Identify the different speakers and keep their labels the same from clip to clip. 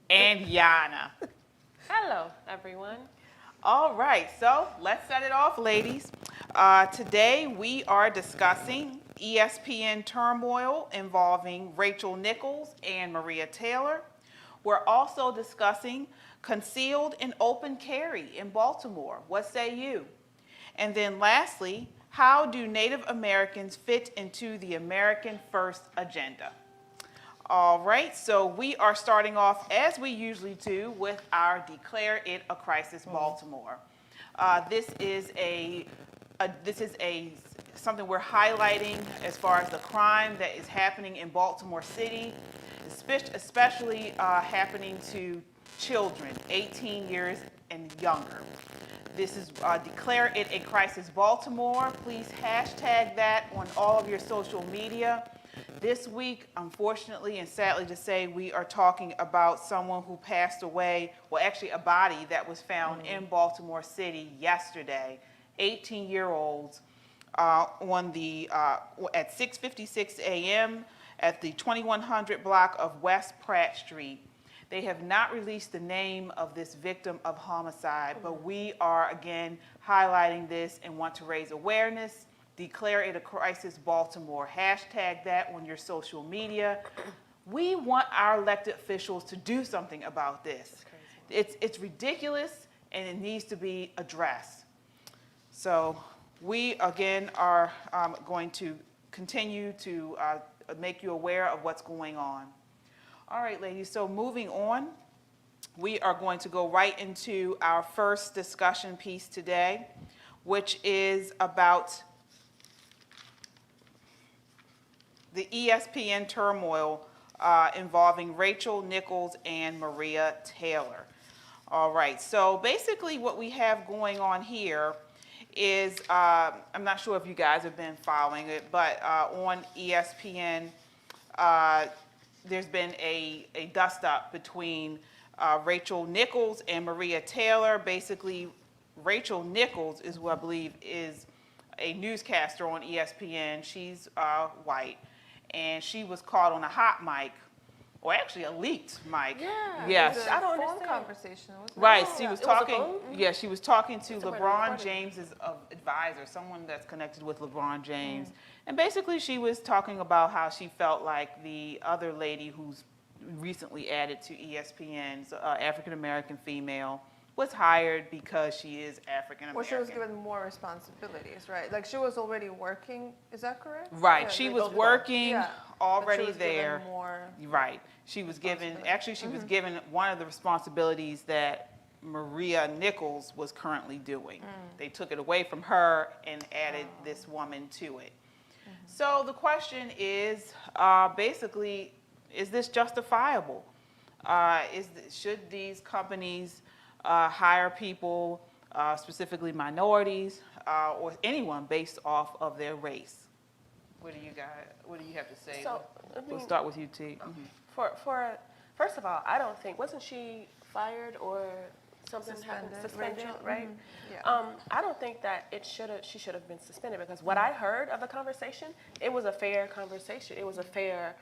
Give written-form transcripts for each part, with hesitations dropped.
Speaker 1: and Yana.
Speaker 2: Hello, everyone.
Speaker 1: All right, so let's set it off, ladies. Today we are discussing ESPN turmoil involving Rachel Nichols and Maria Taylor. We're also discussing concealed and open carry in Baltimore. What say you? And then lastly, how do Native Americans fit into the American First agenda? All right, so we are starting off as we usually do with our Declare It a Crisis Baltimore. This is something we're highlighting as far as the crime that is happening in Baltimore City, especially happening to children 18 years and younger. This is Declare It a Crisis Baltimore. Please hashtag that on all of your social media. This week, unfortunately and sadly to say, we are talking about someone who passed away, well, actually a body that was found in Baltimore City yesterday, 18-year-olds at 6:56 a.m. at the 2100 block of West Pratt Street. They have not released the name of this victim of homicide, but we are again highlighting this and want to raise awareness. Declare It a Crisis Baltimore. Hashtag that on your social media. We want our elected officials to do something about this. It's ridiculous and it needs to be addressed. So we again are going to continue to make you aware of what's going on. All right, ladies, so moving on, we are going to go right into our first discussion piece today, which is about the ESPN turmoil involving Rachel Nichols and Maria Taylor. All right, so basically what we have going on here is, I'm not sure if you guys have been following it, but on ESPN, there's been a dust-up between Rachel Nichols and Maria Taylor. Basically, Rachel Nichols is who I believe is a newscaster on ESPN. She's white, and she was caught on a hot mic, or actually a leaked mic.
Speaker 3: Yeah.
Speaker 1: Yes.
Speaker 2: I don't
Speaker 3: Phone
Speaker 2: understand.
Speaker 3: conversation. Wasn't
Speaker 1: Right,
Speaker 3: it?
Speaker 1: she was
Speaker 2: It was a
Speaker 1: talking.
Speaker 2: phone?
Speaker 1: Yeah, she was talking to
Speaker 2: Somebody
Speaker 1: LeBron
Speaker 2: recorded it.
Speaker 1: James's advisor, someone that's connected with LeBron James, and basically she was talking about how she felt like the other lady who's recently added to ESPN's African American female was hired because she is African American.
Speaker 3: Well, she was given more responsibilities, right? Like she was already working. Is that correct?
Speaker 1: Right,
Speaker 3: Yeah,
Speaker 1: she
Speaker 3: like-
Speaker 1: was working
Speaker 3: Yeah, but
Speaker 1: already
Speaker 3: she was given
Speaker 1: there.
Speaker 3: more.
Speaker 1: Right. She was given,
Speaker 3: Responsibility.
Speaker 1: actually, she was given one of the responsibilities that Maria Nichols was currently doing. They took it away from her and added this woman to it. So the question is, basically, is this justifiable? Should these companies hire people, specifically minorities, or anyone based off of their race? What do you have to say?
Speaker 2: So, I
Speaker 1: We'll
Speaker 2: mean,
Speaker 1: start with you, T.
Speaker 2: first of all, I don't think, wasn't she fired or something happened, suspended,
Speaker 3: Rachel?
Speaker 2: right?
Speaker 3: Yeah.
Speaker 2: I don't think that she should have been suspended because what I heard of the conversation, it was a fair conversation. It was a fair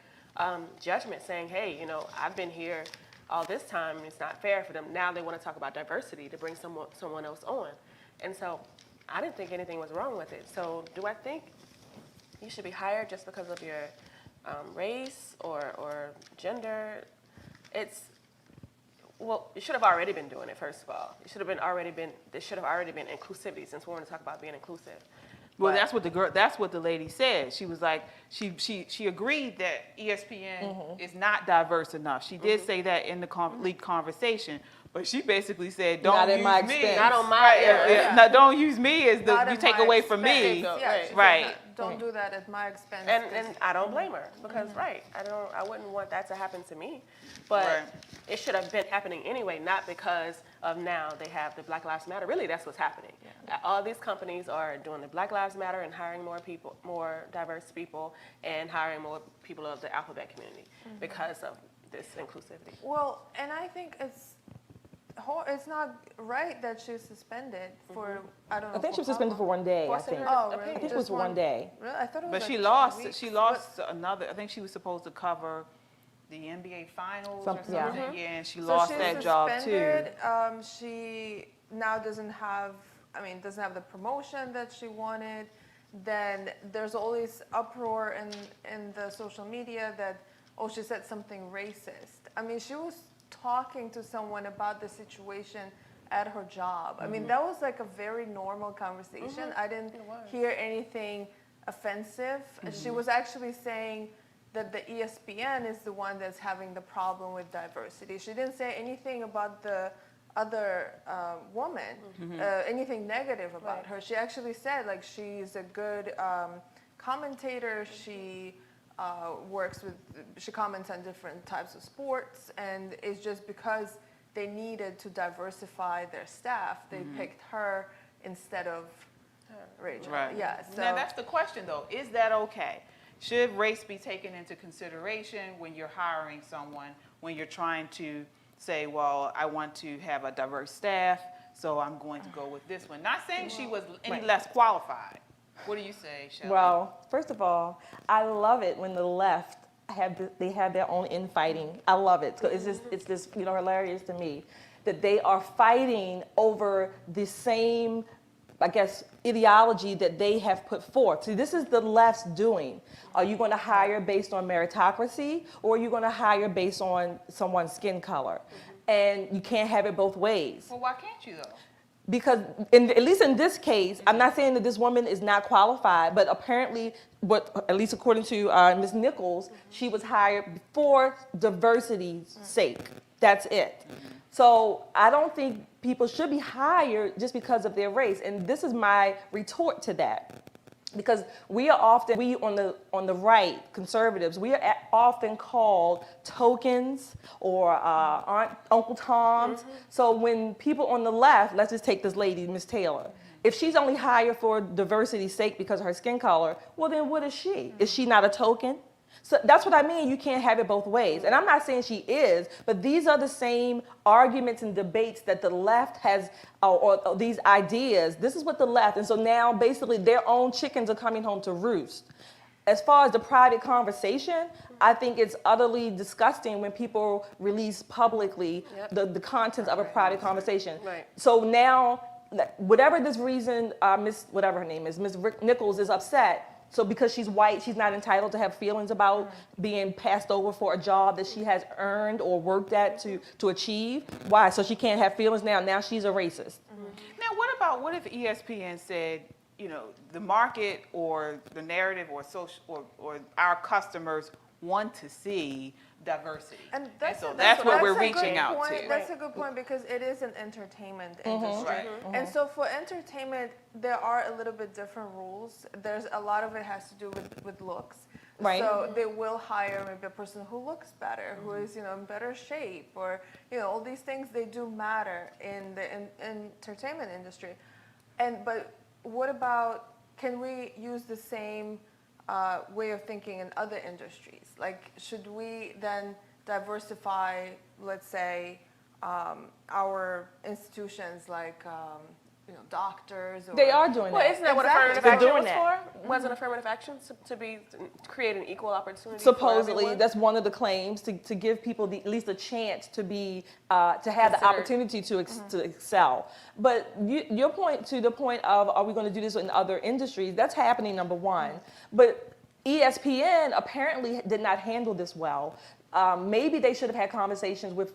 Speaker 2: judgment saying, hey, I've been here all this time and it's not fair for them. Now they want to talk about diversity to bring someone else on. And so I didn't think anything was wrong with it. So do I think you should be hired just because of your race or gender? Well, you should have already been doing it, first of all. There should have already been inclusivity, since we want to talk about being inclusive.
Speaker 1: Well,
Speaker 2: But-
Speaker 1: that's what the lady said. She was like, she agreed that ESPN is not diverse enough. She did say that in the leaked conversation, but she basically said, "Don't
Speaker 4: Not at
Speaker 1: use
Speaker 4: my
Speaker 1: me.
Speaker 4: expense.
Speaker 2: Not on my
Speaker 1: Right,
Speaker 2: yeah.
Speaker 1: No, don't use me as
Speaker 3: Not
Speaker 1: you
Speaker 3: at
Speaker 1: take
Speaker 3: my
Speaker 1: away from me."
Speaker 3: expense.
Speaker 2: Right.
Speaker 3: Yeah, she said,
Speaker 1: Right.
Speaker 3: Don't do that at my expense.
Speaker 2: And I don't blame her because I wouldn't want that to happen to me, but
Speaker 1: Right.
Speaker 2: it should have been happening anyway, not because of now they have the Black Lives Matter. Really, that's what's happening. All these companies are doing the Black Lives Matter and hiring more people, more diverse people, and hiring more people of the alphabet community because of this inclusivity.
Speaker 3: Well, and I think it's not right that she's suspended for, I don't know.
Speaker 4: I think she was
Speaker 3: how
Speaker 4: suspended for
Speaker 3: long.
Speaker 4: 1 day, I
Speaker 2: Forcing
Speaker 4: think.
Speaker 2: her
Speaker 3: Oh,
Speaker 2: to-
Speaker 3: really?
Speaker 4: I think it
Speaker 3: Just
Speaker 4: was for 1 day.
Speaker 3: Really? I thought it was
Speaker 1: But
Speaker 3: like
Speaker 1: she
Speaker 3: 2
Speaker 1: lost.
Speaker 3: weeks.
Speaker 1: She lost another. I think she was supposed to cover the NBA Finals
Speaker 4: Some-
Speaker 1: or
Speaker 4: yeah.
Speaker 1: something. Yeah, and she
Speaker 3: So
Speaker 1: lost
Speaker 3: she's
Speaker 1: that job too.
Speaker 3: suspended. She now doesn't have, doesn't have the promotion that she wanted. Then there's always uproar in the social media that, oh, she said something racist. I mean, she was talking to someone about the situation at her job. I mean, that was like a very normal conversation. I didn't hear anything offensive. She was actually saying that the ESPN is the one that's having the problem with diversity. She didn't say anything about the other woman, anything negative about her. She actually said, like, she's a good commentator. She she comments on different types of sports, and it's just because they needed to diversify their staff, they picked her instead of Rachel.
Speaker 1: Right.
Speaker 3: Yeah. So
Speaker 1: Now that's the question though. Is that okay? Should race be taken into consideration when you're hiring someone, when you're trying to say, well, I want to have a diverse staff, so I'm going to go with this one. Not saying she was any less qualified. What do you say, Shelly?
Speaker 4: Well, first of all, I love it when the left they have their own infighting. I love it. So it's just hilarious to me that they are fighting over the same, I guess, ideology that they have put forth. See, this is the left's doing. Are you going to hire based on meritocracy, or are you going to hire based on someone's skin color? And you can't have it both ways.
Speaker 1: Well, why can't you though?
Speaker 4: Because at least in this case, I'm not saying that this woman is not qualified, but apparently, at least according to Ms. Nichols, she was hired for diversity's sake. That's it. So I don't think people should be hired just because of their race. And this is my retort to that. Because we on the right, conservatives, we are often called tokens or Aunt, Uncle Toms. So when people on the left, let's just take this lady, Miss Taylor, if she's only hired for diversity's sake because of her skin color, well then what is she? Is she not a token? So that's what I mean, you can't have it both ways. And I'm not saying she is, but these are the same arguments and debates that the left has, or these ideas. This is what the left, and so now basically their own chickens are coming home to roost. As far as the private conversation, I think it's utterly disgusting when people release publicly the contents of a private conversation.
Speaker 2: Right.
Speaker 4: So now, whatever this reason, whatever her name is, Ms. Nichols is upset. So because she's white, she's not entitled to have feelings about being passed over for a job that she has earned or worked at to achieve. Why? So she can't have feelings now? Now she's a racist.
Speaker 1: Now, what if ESPN said, the market or the narrative or social or our customers want to see diversity,
Speaker 3: And
Speaker 1: so that's what we're
Speaker 3: a good
Speaker 1: reaching out
Speaker 3: point.
Speaker 1: to.
Speaker 3: That's a good point because it is an entertainment industry.
Speaker 1: Right.
Speaker 3: And so for entertainment, there are a little bit different rules. There's a lot of it has to do with looks.
Speaker 4: Right.
Speaker 3: So they will hire maybe a person who looks better, who is in better shape, or all these things, they do matter in the entertainment industry. But what about, can we use the same way of thinking in other industries? Like, should we then diversify, let's say, our institutions like, doctors? Or,
Speaker 4: They are doing
Speaker 2: Well,
Speaker 4: that.
Speaker 2: isn't that what
Speaker 3: Exactly.
Speaker 2: affirmative
Speaker 4: They're
Speaker 2: action
Speaker 4: doing
Speaker 2: was
Speaker 4: that.
Speaker 2: for? Wasn't affirmative action to create an equal opportunity for
Speaker 4: Supposedly,
Speaker 2: everyone?
Speaker 4: that's one of the claims, to give people at least a chance to be to have the opportunity to excel. But your point to the point of, are we going to do this in other industries? That's happening, number one. But ESPN apparently did not handle this well. Maybe they should have had conversations with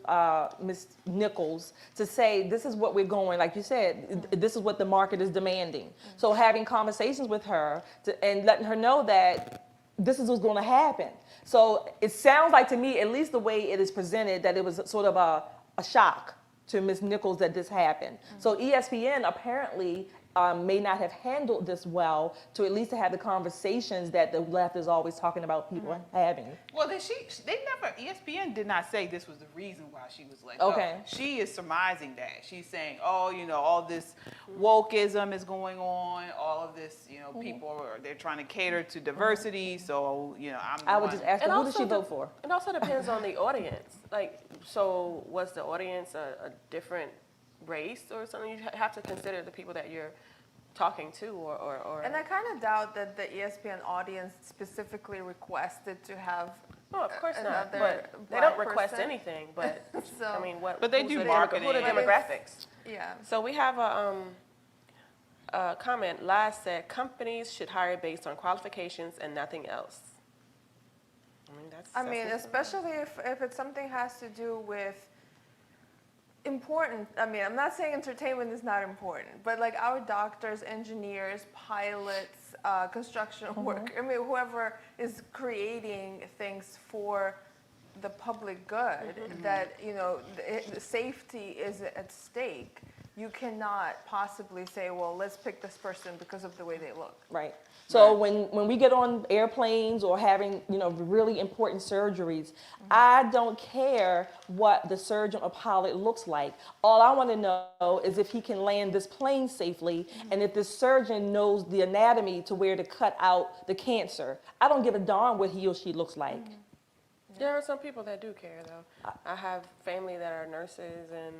Speaker 4: Ms. Nichols to say, this is what we're going, like you said, this is what the market is demanding. So having conversations with her and letting her know that this is what's going to happen. So it sounds like to me, at least the way it is presented, that it was sort of a shock to Ms. Nichols that this happened. So ESPN apparently may not have handled this well to at least have the conversations that the left is always talking about people having.
Speaker 1: Well, ESPN did not say this was the reason why she was let
Speaker 4: Okay.
Speaker 1: go. She is surmising that. She's saying, all this wokeism is going on, all of this, they're trying to cater to diversity, so, I'm the
Speaker 4: I would
Speaker 1: one.
Speaker 4: just ask her, who did she vote for?
Speaker 2: It also depends on the audience. Like, so was the audience a different race or something? You have to consider the people that you're talking to or
Speaker 3: And I kind of doubt that the ESPN audience specifically requested to have
Speaker 2: Oh, of course not.
Speaker 3: another
Speaker 2: But they
Speaker 3: black
Speaker 2: don't request
Speaker 3: person.
Speaker 2: anything. But
Speaker 3: So-
Speaker 2: I mean, what?
Speaker 1: But they
Speaker 2: who's
Speaker 1: do
Speaker 2: the
Speaker 1: marketing.
Speaker 2: Who are the
Speaker 3: But it's-
Speaker 2: demographics?
Speaker 3: Yeah.
Speaker 2: So we have a comment. Last said companies should hire based on qualifications and nothing else. I mean, that's.
Speaker 3: I
Speaker 2: that's
Speaker 3: mean,
Speaker 2: what-
Speaker 3: especially if it's something has to do with important, I mean, I'm not saying entertainment is not important, but like our doctors, engineers, pilots, construction work, I mean, whoever is creating things for the public good, that, you know, the safety is at stake, you cannot possibly say, well, let's pick this person because of the way they look.
Speaker 4: Right. So when we get on airplanes or having, you know, really important surgeries, I don't care what the surgeon or pilot looks like. All I want to know is if he can land this plane safely and if this surgeon knows the anatomy to where to cut out the cancer. I don't give a darn what he or she looks like.
Speaker 2: There are some people that do care, though. I have family that are nurses and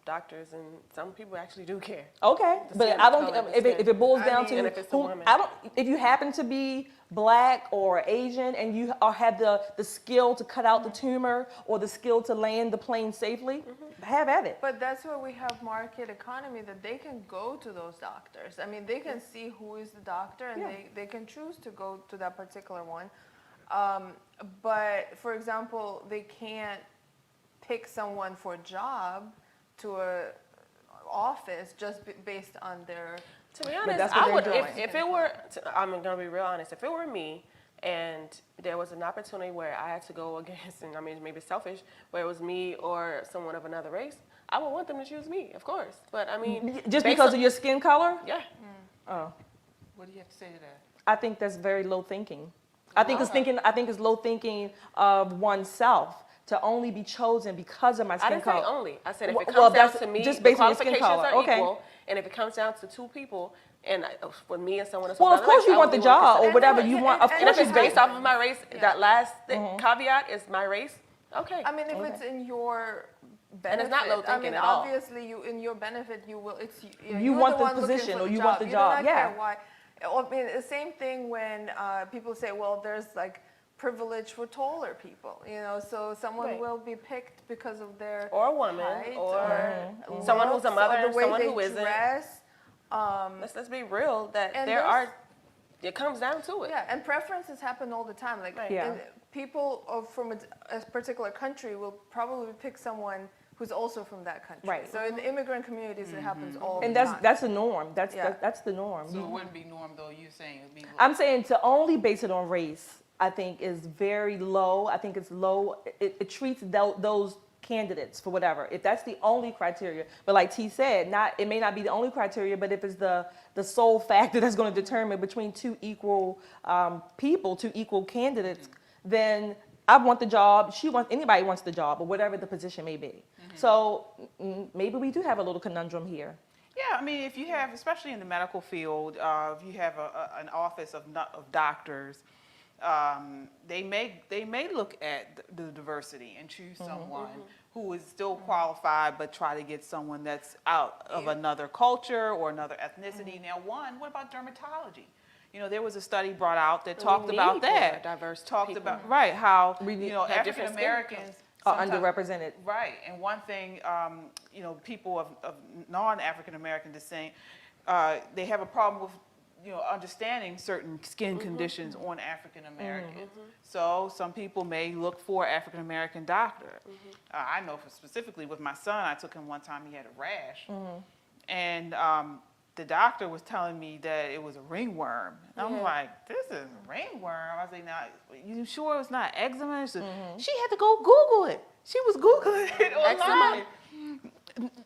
Speaker 2: doctors, and some people actually do care.
Speaker 4: Okay,
Speaker 2: The
Speaker 4: but
Speaker 2: skin
Speaker 4: I don't.
Speaker 2: color, the
Speaker 4: If it boils
Speaker 3: I
Speaker 4: down
Speaker 3: mean-
Speaker 4: to
Speaker 2: And if it's a
Speaker 4: who,
Speaker 2: woman.
Speaker 4: I don't. If you happen to be black or Asian and you have the skill to cut out the tumor or the skill to land the plane safely, have at it.
Speaker 3: But that's where we have market economy, that they can go to those doctors. I mean, they can see who is the doctor and
Speaker 4: Yeah.
Speaker 3: they can choose to go to that particular one. But for example, they can't pick someone for a job to a office just based on their,
Speaker 2: To be honest,
Speaker 4: that's what
Speaker 2: I
Speaker 4: they're
Speaker 2: would,
Speaker 4: doing.
Speaker 2: if it were, I'm going to be real honest, if it were me and there was an opportunity where I had to go against, and I mean, maybe it's selfish, where it was me or someone of another race, I would want them to choose me, of course. But I mean,
Speaker 4: Just
Speaker 2: based
Speaker 4: because
Speaker 2: on-
Speaker 4: of your skin color?
Speaker 2: Yeah.
Speaker 4: Oh,
Speaker 1: What do you have to say to that?
Speaker 4: I think that's very low thinking. I think it's low thinking of oneself to only be chosen because of my
Speaker 2: I
Speaker 4: skin
Speaker 2: didn't say
Speaker 4: color.
Speaker 2: only. I said if it
Speaker 4: Well,
Speaker 2: comes down
Speaker 4: that's
Speaker 2: to me,
Speaker 4: just
Speaker 2: the
Speaker 4: based on your skin
Speaker 2: qualifications
Speaker 4: color.
Speaker 2: are
Speaker 4: Okay.
Speaker 2: equal, and if it comes down to two people, and for me and someone else,
Speaker 4: Well, of
Speaker 2: another
Speaker 4: course
Speaker 2: race,
Speaker 4: you
Speaker 2: I
Speaker 4: want
Speaker 2: would
Speaker 4: the
Speaker 2: be willing to
Speaker 4: job
Speaker 2: say-
Speaker 4: or whatever
Speaker 3: And-
Speaker 4: you
Speaker 3: and-
Speaker 4: want. Of
Speaker 3: and
Speaker 2: And if
Speaker 4: course
Speaker 2: it's
Speaker 4: you
Speaker 2: based
Speaker 4: do.
Speaker 2: off of my race, that last caveat is my race. Okay.
Speaker 3: I mean, if it's in your benefit.
Speaker 2: And it's not low
Speaker 3: I
Speaker 2: thinking
Speaker 3: mean,
Speaker 2: at all.
Speaker 3: obviously, you in your benefit, you will. It's
Speaker 4: You
Speaker 3: you're
Speaker 4: want the
Speaker 3: one looking
Speaker 4: position
Speaker 3: for
Speaker 4: or you want the
Speaker 3: You
Speaker 4: job,
Speaker 3: do not
Speaker 4: yeah.
Speaker 3: care why. I mean, the same thing when people say, well, there's like privilege for taller people, you know, so someone
Speaker 2: Right.
Speaker 3: will be picked because of their
Speaker 2: Or a woman,
Speaker 3: height
Speaker 2: or someone who's a
Speaker 3: looks,
Speaker 2: mother,
Speaker 3: or the way
Speaker 2: someone
Speaker 3: they
Speaker 2: who isn't.
Speaker 3: dress.
Speaker 2: Let's be real. That
Speaker 3: And
Speaker 2: there
Speaker 3: there's-
Speaker 2: are. It comes down to it.
Speaker 3: Yeah, and preferences happen all the time. Like,
Speaker 2: Right.
Speaker 4: Yeah.
Speaker 3: and people from a particular country will probably pick someone who's also from that country.
Speaker 4: Right.
Speaker 3: So in the immigrant communities, it happens all
Speaker 4: And
Speaker 3: the
Speaker 4: that's
Speaker 3: time.
Speaker 4: that's the norm. That's
Speaker 3: Yeah.
Speaker 4: that's the norm.
Speaker 1: So it wouldn't be norm though, you're saying it'd be.
Speaker 4: I'm saying to only base it on race, I think is very low. I think it's low. It treats those candidates for whatever. If that's the only criteria, but like T said, it may not be the only criteria, but if it's the sole factor that's going to determine between two equal people, two equal candidates, then I want the job. Anybody wants the job, or whatever the position may be. So maybe we do have a little conundrum here.
Speaker 1: Yeah, I mean, if you have, especially in the medical field, if you have an office of doctors, they may look at the diversity and choose someone who is still qualified, but try to get someone that's out of another culture or another ethnicity. Now, what about dermatology? You know, there was a study brought out that talked about
Speaker 2: need
Speaker 1: that.
Speaker 2: more diverse
Speaker 1: Talked
Speaker 2: people.
Speaker 1: about how
Speaker 4: We
Speaker 1: you know
Speaker 2: have
Speaker 1: African
Speaker 2: different skin
Speaker 1: Americans
Speaker 4: Are
Speaker 1: sometimes-
Speaker 4: underrepresented.
Speaker 1: Right, and one thing, you know, people of non-African American descent, they have a problem with, you know, understanding certain skin conditions on African Americans. So some people may look for an African American doctor. I know specifically with my son, I took him one time, he had a rash. And the doctor was telling me that it was a ringworm. And I'm like, this is a ringworm? I was like, now, you sure it's not eczema? She said, she had to go Google it. She was Googling it online.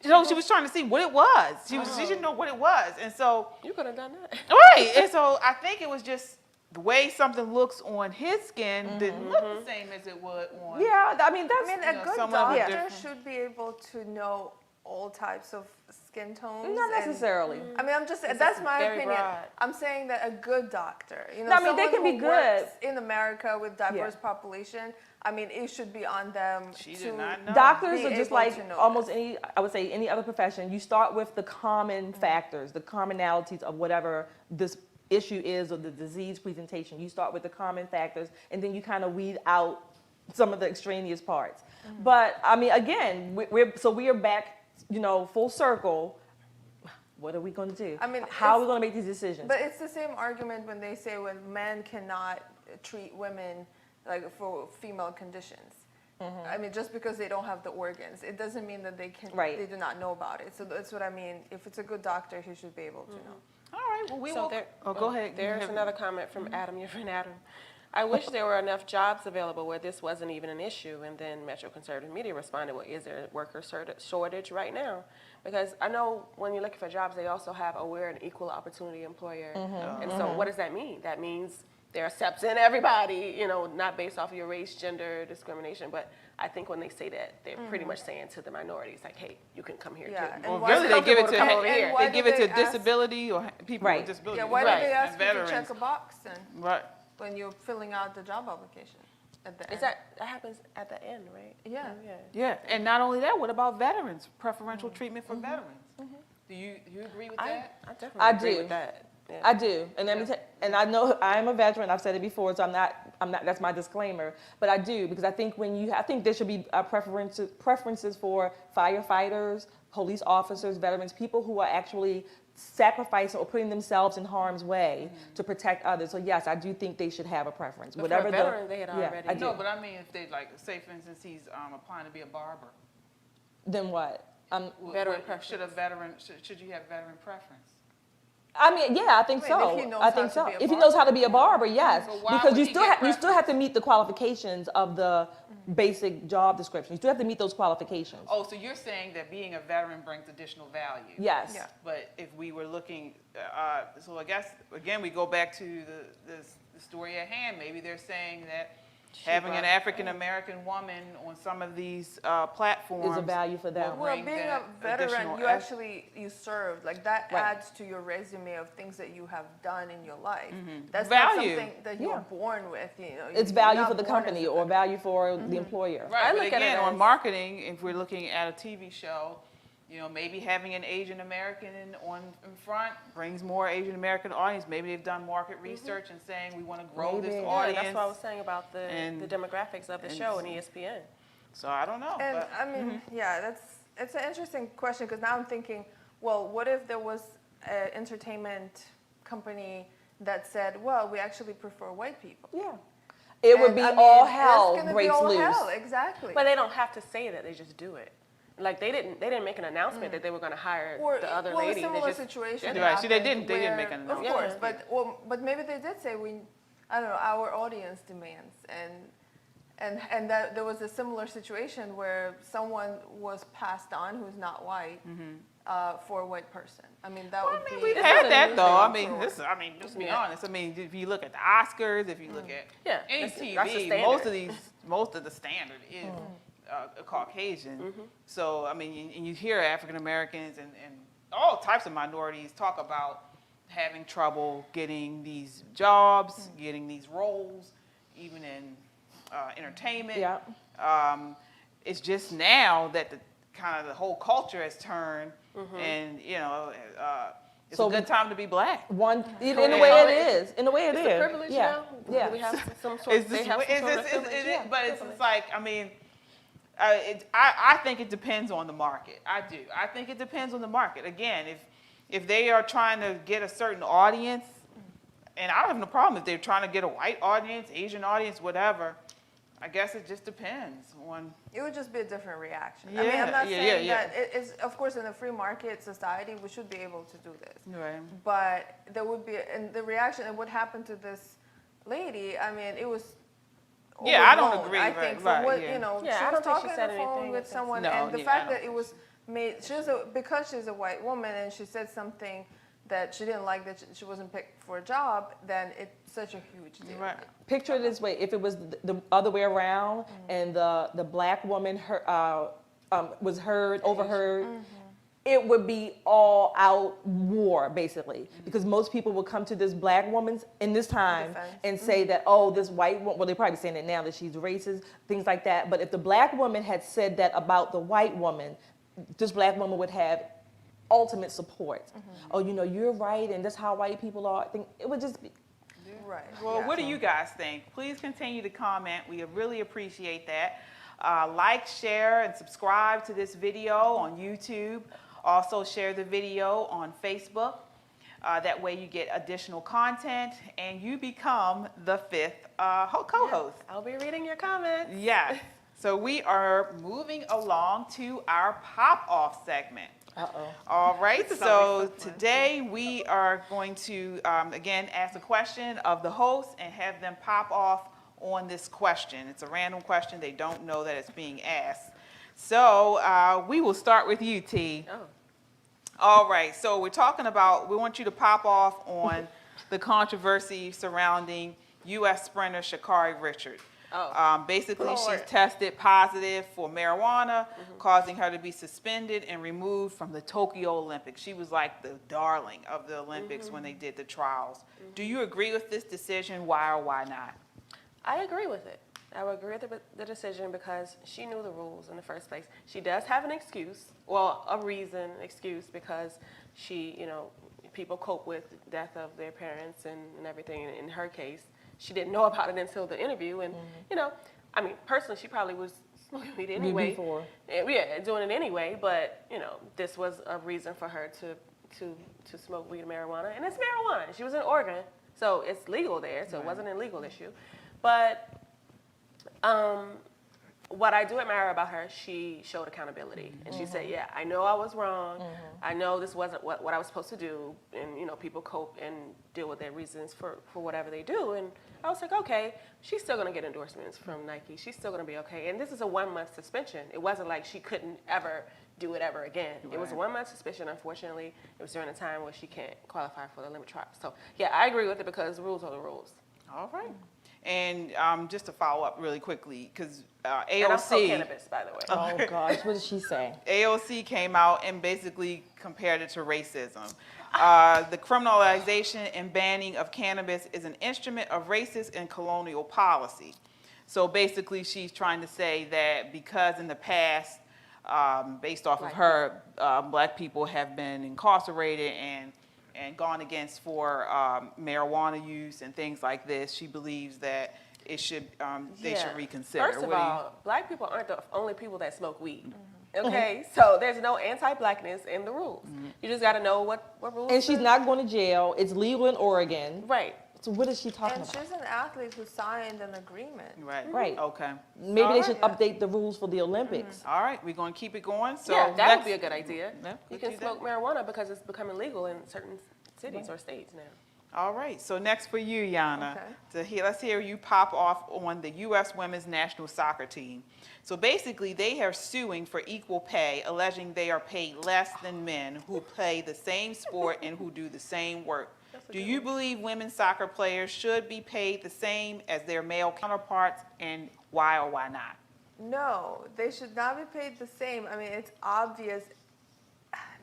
Speaker 1: You know, she was trying to see what it was. She didn't know what it was. And so,
Speaker 2: You could have done that.
Speaker 1: right. And so I think it was just the way something looks on his skin didn't look the same as it would on.
Speaker 4: Yeah, I mean that's.
Speaker 3: I mean,
Speaker 1: you
Speaker 3: a
Speaker 1: know,
Speaker 3: good
Speaker 1: some of it
Speaker 3: doctor
Speaker 1: different.
Speaker 3: should be able to know all types of skin tones.
Speaker 4: Not
Speaker 3: and-
Speaker 4: necessarily.
Speaker 3: I mean, I'm just that's my
Speaker 2: very
Speaker 3: opinion.
Speaker 2: broad.
Speaker 3: I'm saying that a good doctor, you know,
Speaker 4: No, I mean, they
Speaker 3: someone
Speaker 4: can be
Speaker 3: who works
Speaker 4: good.
Speaker 3: in America with diverse population. I mean, it should be on them
Speaker 1: She
Speaker 3: to
Speaker 1: did not know.
Speaker 4: Doctors
Speaker 3: be
Speaker 4: are just
Speaker 3: able
Speaker 4: like
Speaker 3: to know
Speaker 4: almost
Speaker 3: this.
Speaker 4: I would say any other profession. You start with the common factors, the commonalities of whatever this issue is or the disease presentation. You start with the common factors, and then you kind of weed out some of the extraneous parts. But I mean, again, we are back, full circle. What are we going to do?
Speaker 3: I mean,
Speaker 4: how are we
Speaker 3: it's-
Speaker 4: going to make these decisions?
Speaker 3: But it's the same argument when they say when men cannot treat women like for female conditions. I mean, just because they don't have the organs, it doesn't mean that they can.
Speaker 4: Right.
Speaker 3: They do not know about it. So that's what I mean. If it's a good doctor, he should be able to know.
Speaker 1: All right, well, we
Speaker 2: So
Speaker 1: will.
Speaker 2: there-
Speaker 1: Go ahead.
Speaker 2: There's another comment from Adam, your friend Adam. I wish there were enough jobs available where this wasn't even an issue. And then Metro Conservative Media responded, well, is there a worker shortage right now? Because I know when you're looking for jobs, they also have a we're an equal opportunity employer. And so what does that mean? That means they're accepting everybody, not based off of your race, gender, discrimination. But I think when they say that, they're pretty much saying to the minorities, like, hey, you can come here
Speaker 3: Yeah,
Speaker 2: too.
Speaker 3: and
Speaker 1: Well,
Speaker 3: why
Speaker 1: really,
Speaker 3: is
Speaker 1: they
Speaker 3: it
Speaker 1: give it
Speaker 2: comfortable
Speaker 1: to
Speaker 2: come over here?
Speaker 3: and why
Speaker 1: they give
Speaker 3: do
Speaker 1: it to
Speaker 3: they ask-
Speaker 1: disability or people
Speaker 4: Right.
Speaker 1: with disabilities.
Speaker 3: Yeah, why
Speaker 2: Right.
Speaker 3: do they ask
Speaker 1: And
Speaker 3: you to
Speaker 1: veterans.
Speaker 3: check a box then
Speaker 1: Right.
Speaker 3: when you're filling out the job application at the end?
Speaker 2: Is that happens at the end, right?
Speaker 3: Yeah.
Speaker 1: Yeah, and not only that, what about veterans? Preferential treatment for veterans. Do you agree with
Speaker 2: I
Speaker 1: that?
Speaker 2: definitely
Speaker 4: I
Speaker 2: agree
Speaker 4: do.
Speaker 2: with that. Yeah.
Speaker 4: I do, and let me and I know I'm a veteran. I've said it before, so I'm not. That's my disclaimer. But I do because I think I think there should be preferences for firefighters, police officers, veterans, people who are actually sacrificing or putting themselves in harm's way to protect others. So yes, I do think they should have a preference.
Speaker 2: But for a veteran, they had already-
Speaker 4: I do.
Speaker 1: No, but I mean, if they say, for instance, he's applying to be a barber.
Speaker 4: Then what?
Speaker 2: Veteran
Speaker 1: Should a veteran? Should you have veteran preference?
Speaker 4: I mean, yeah, I think
Speaker 3: I mean,
Speaker 4: so.
Speaker 3: if he knows
Speaker 4: I
Speaker 3: how
Speaker 4: think
Speaker 3: to
Speaker 4: so.
Speaker 3: be a
Speaker 4: If he knows how to be a barber, yes,
Speaker 1: But why
Speaker 4: because
Speaker 1: would
Speaker 4: you
Speaker 1: he
Speaker 4: still
Speaker 1: get
Speaker 4: you still have to meet the qualifications of the basic job description. You still have to meet those qualifications.
Speaker 1: Oh, so you're saying that being a veteran brings additional value?
Speaker 4: Yes.
Speaker 3: Yeah.
Speaker 1: But if we were looking, so I guess, again, we go back to the story at hand. Maybe they're saying that having an African-American woman on some of these platforms
Speaker 4: Is a value for them.
Speaker 1: will
Speaker 3: Well,
Speaker 1: bring
Speaker 3: being a
Speaker 1: that
Speaker 3: veteran,
Speaker 1: additional
Speaker 3: you served. Like that
Speaker 4: Right.
Speaker 3: adds to your resume of things that you have done in your life. That's
Speaker 1: Value.
Speaker 3: not something that you're
Speaker 4: Yeah.
Speaker 3: born with.
Speaker 4: It's
Speaker 3: You're
Speaker 4: value
Speaker 3: not
Speaker 4: for the
Speaker 3: born as
Speaker 4: company
Speaker 3: a
Speaker 4: or
Speaker 3: veteran.
Speaker 4: value for the employer.
Speaker 1: Right,
Speaker 2: I
Speaker 1: but
Speaker 2: look at it
Speaker 1: again, on
Speaker 2: as-
Speaker 1: marketing, if we're looking at a TV show, maybe having an Asian American in front brings more Asian American audience. Maybe they've done market research and saying we want to grow this
Speaker 4: Maybe.
Speaker 2: Yeah,
Speaker 1: audience.
Speaker 2: that's what I was saying about the
Speaker 1: And-
Speaker 2: demographics of the
Speaker 1: and-
Speaker 2: show and ESPN.
Speaker 1: So I don't know.
Speaker 3: And
Speaker 1: but
Speaker 3: I mean, yeah, it's an interesting question because now I'm thinking, well, what if there was an entertainment company that said, well, we actually prefer white people?
Speaker 4: Yeah. It would
Speaker 3: And,
Speaker 4: be
Speaker 3: I mean,
Speaker 4: all
Speaker 3: it's
Speaker 4: hell
Speaker 3: gonna be
Speaker 4: breaks
Speaker 3: all
Speaker 4: loose.
Speaker 3: hell, exactly.
Speaker 2: But they don't have to say that; they just do it. Like they didn't make an announcement that they were going to hire
Speaker 3: Or
Speaker 2: the other
Speaker 3: well,
Speaker 2: lady.
Speaker 3: a
Speaker 2: They
Speaker 3: similar
Speaker 2: just
Speaker 3: situation.
Speaker 1: Right, see, they
Speaker 3: happened
Speaker 1: didn't
Speaker 3: where-
Speaker 1: make an
Speaker 3: Of
Speaker 1: announcement.
Speaker 3: course,
Speaker 2: Yeah.
Speaker 3: but maybe they did say I don't know, our audience demands, and that there was a similar situation where someone was passed on who's not white for a white person. I mean, that would be.
Speaker 1: we've
Speaker 2: it's
Speaker 1: had
Speaker 2: not a
Speaker 1: that
Speaker 2: new
Speaker 1: though.
Speaker 2: thing
Speaker 1: I mean,
Speaker 2: for-
Speaker 1: just be
Speaker 2: Yeah.
Speaker 1: honest. I mean, if you look at the Oscars, if you look at
Speaker 2: Yeah,
Speaker 1: any
Speaker 2: that's the
Speaker 1: TV,
Speaker 2: standard.
Speaker 1: most of the standard is a Caucasian. So I mean, and you hear African Americans and all types of minorities talk about having trouble getting these jobs, getting these roles, even in entertainment.
Speaker 4: Yeah.
Speaker 1: It's just now that the whole culture has turned, and it's
Speaker 4: So
Speaker 1: a good time to be black.
Speaker 4: In the
Speaker 1: Correct.
Speaker 4: way it is. In the way it
Speaker 2: It's
Speaker 4: is.
Speaker 2: a privilege
Speaker 4: yeah.
Speaker 2: now.
Speaker 4: Yeah.
Speaker 2: Do we have some sort.
Speaker 1: It's
Speaker 2: They
Speaker 1: just,
Speaker 2: have some
Speaker 1: it's
Speaker 2: sort of
Speaker 1: just-
Speaker 2: privilege.
Speaker 1: it- but it's
Speaker 2: privilege.
Speaker 1: like, I mean, I think it depends on the market. I do. I think it depends on the market. Again, if they are trying to get a certain audience, and I don't have no problem if they're trying to get a white audience, Asian audience, whatever. I guess it just depends on.
Speaker 3: It would just be a different reaction. I mean,
Speaker 1: Yeah,
Speaker 3: I'm not
Speaker 1: yeah,
Speaker 3: saying
Speaker 1: yeah,
Speaker 3: that it's, of course, in a free market society, we should be able to do this.
Speaker 1: Right.
Speaker 3: But there would be, and the reaction, and what happened to this lady, I mean, it was
Speaker 1: Yeah, I don't
Speaker 3: overblown,
Speaker 1: agree,
Speaker 3: I
Speaker 1: right,
Speaker 3: think,
Speaker 1: right,
Speaker 3: from what,
Speaker 1: yeah.
Speaker 2: Yeah,
Speaker 3: she
Speaker 2: I
Speaker 3: was
Speaker 2: don't think she
Speaker 3: talking on
Speaker 2: said
Speaker 3: the phone
Speaker 2: anything
Speaker 3: with
Speaker 2: that's-
Speaker 3: someone,
Speaker 1: No,
Speaker 3: and the
Speaker 1: yeah, I
Speaker 3: fact
Speaker 1: don't
Speaker 3: that it was made, because she's a white woman and she said something that she didn't like, that she wasn't picked for a job, then it's such a huge deal.
Speaker 1: Right.
Speaker 4: Picture it this way: if it was the other way around, and the black woman was overheard, it would be all out war basically, because most people would come to this black woman's in this time
Speaker 3: Defense.
Speaker 4: and say that, oh, this white woman. Well, they're probably saying it now that she's racist, things like that. But if the black woman had said that about the white woman, this black woman would have ultimate support. Oh, you know, you're right, and that's how white people are. I think it would just be.
Speaker 3: Right.
Speaker 1: Well,
Speaker 3: yeah.
Speaker 1: what do you guys think? Please continue to comment. We really appreciate that. Like, share, and subscribe to this video on YouTube. Also, share the video on Facebook. That way you get additional content and you become the fifth co-host.
Speaker 2: I'll be reading your comments.
Speaker 1: Yes. So we are moving along to our pop-off segment.
Speaker 4: Uh-oh.
Speaker 1: All right,
Speaker 2: This is
Speaker 1: so
Speaker 2: always so fun.
Speaker 1: today we are going to, again, ask a question of the host and have them pop off on this question. It's a random question. They don't know that it's being asked. So we will start with you, T.
Speaker 2: Oh.
Speaker 1: All right, so we're talking about, we want you to pop off on the controversy surrounding U.S. sprinter Sha'Carri Richard.
Speaker 2: Oh.
Speaker 1: Basically, she's
Speaker 2: Lord.
Speaker 1: tested positive for marijuana, causing her to be suspended and removed from the Tokyo Olympics. She was like the darling of the Olympics when they did the trials. Do you agree with this decision? Why or why not?
Speaker 2: I agree with it. I would agree with the decision because she knew the rules in the first place. She does have an excuse, well, a reason, excuse, because she, you know, people cope with death of their parents and everything. In her case, she didn't know about it until the interview. And, you know, I mean, personally, she probably was smoking weed anyway.
Speaker 4: Before.
Speaker 2: Yeah, doing it anyway. But, you know, this was a reason for her to smoke weed and marijuana. And it's marijuana. She was in Oregon, so it's legal there. So it wasn't a legal issue. But what I do admire about her, she showed accountability. And she said, yeah, I know I was wrong. I know this wasn't what I was supposed to do. And, you know, people cope and deal with their reasons for whatever they do. And I was like, okay, she's still going to get endorsements from Nike. She's still going to be okay. And this is a 1-month suspension. It wasn't like she couldn't ever do it ever again. It was a 1-month suspension, unfortunately. It was during a time where she can't qualify for the Olympic trials. So, yeah, I agree with it because the rules are the rules.
Speaker 1: All right. And just to follow up really quickly, because AOC.
Speaker 2: And I'm pro cannabis, by the way.
Speaker 4: Oh, gosh, what did she say?
Speaker 1: AOC came out and basically compared it to racism. The criminalization and banning of cannabis is an instrument of racist and colonial policy. So basically, she's trying to say that because in the past, based off of her, black people have been incarcerated and gone against for marijuana use and things like this, she believes that it should they should reconsider.
Speaker 2: First of all, black people aren't the only people that smoke weed. Okay, so there's no anti-blackness in the rules. You just got to know what rules.
Speaker 4: And she's not going to jail. It's legal in Oregon.
Speaker 2: Right.
Speaker 4: So what is she talking
Speaker 3: And
Speaker 4: about?
Speaker 3: she's an athlete who signed an agreement.
Speaker 1: Right.
Speaker 4: Right.
Speaker 1: Okay.
Speaker 4: Maybe they should
Speaker 3: Alright.
Speaker 4: update the rules for the Olympics.
Speaker 1: All right. We're going to keep it going. So
Speaker 2: Yeah, that
Speaker 1: next-
Speaker 2: would be a good idea.
Speaker 1: Yeah,
Speaker 2: You
Speaker 1: we'll
Speaker 2: can
Speaker 1: do that.
Speaker 2: smoke marijuana because it's becoming legal in certain cities or states now.
Speaker 1: All right. So next for you, Yana.
Speaker 3: Okay.
Speaker 1: Let's hear you pop off on the U.S. women's national soccer team. So basically, they are suing for equal pay, alleging they are paid less than men who play the same sport and who do the same work. Do you believe women's soccer players should be paid the same as their male counterparts, and why or why not?
Speaker 3: No, they should not be paid the same. I mean, it's obvious.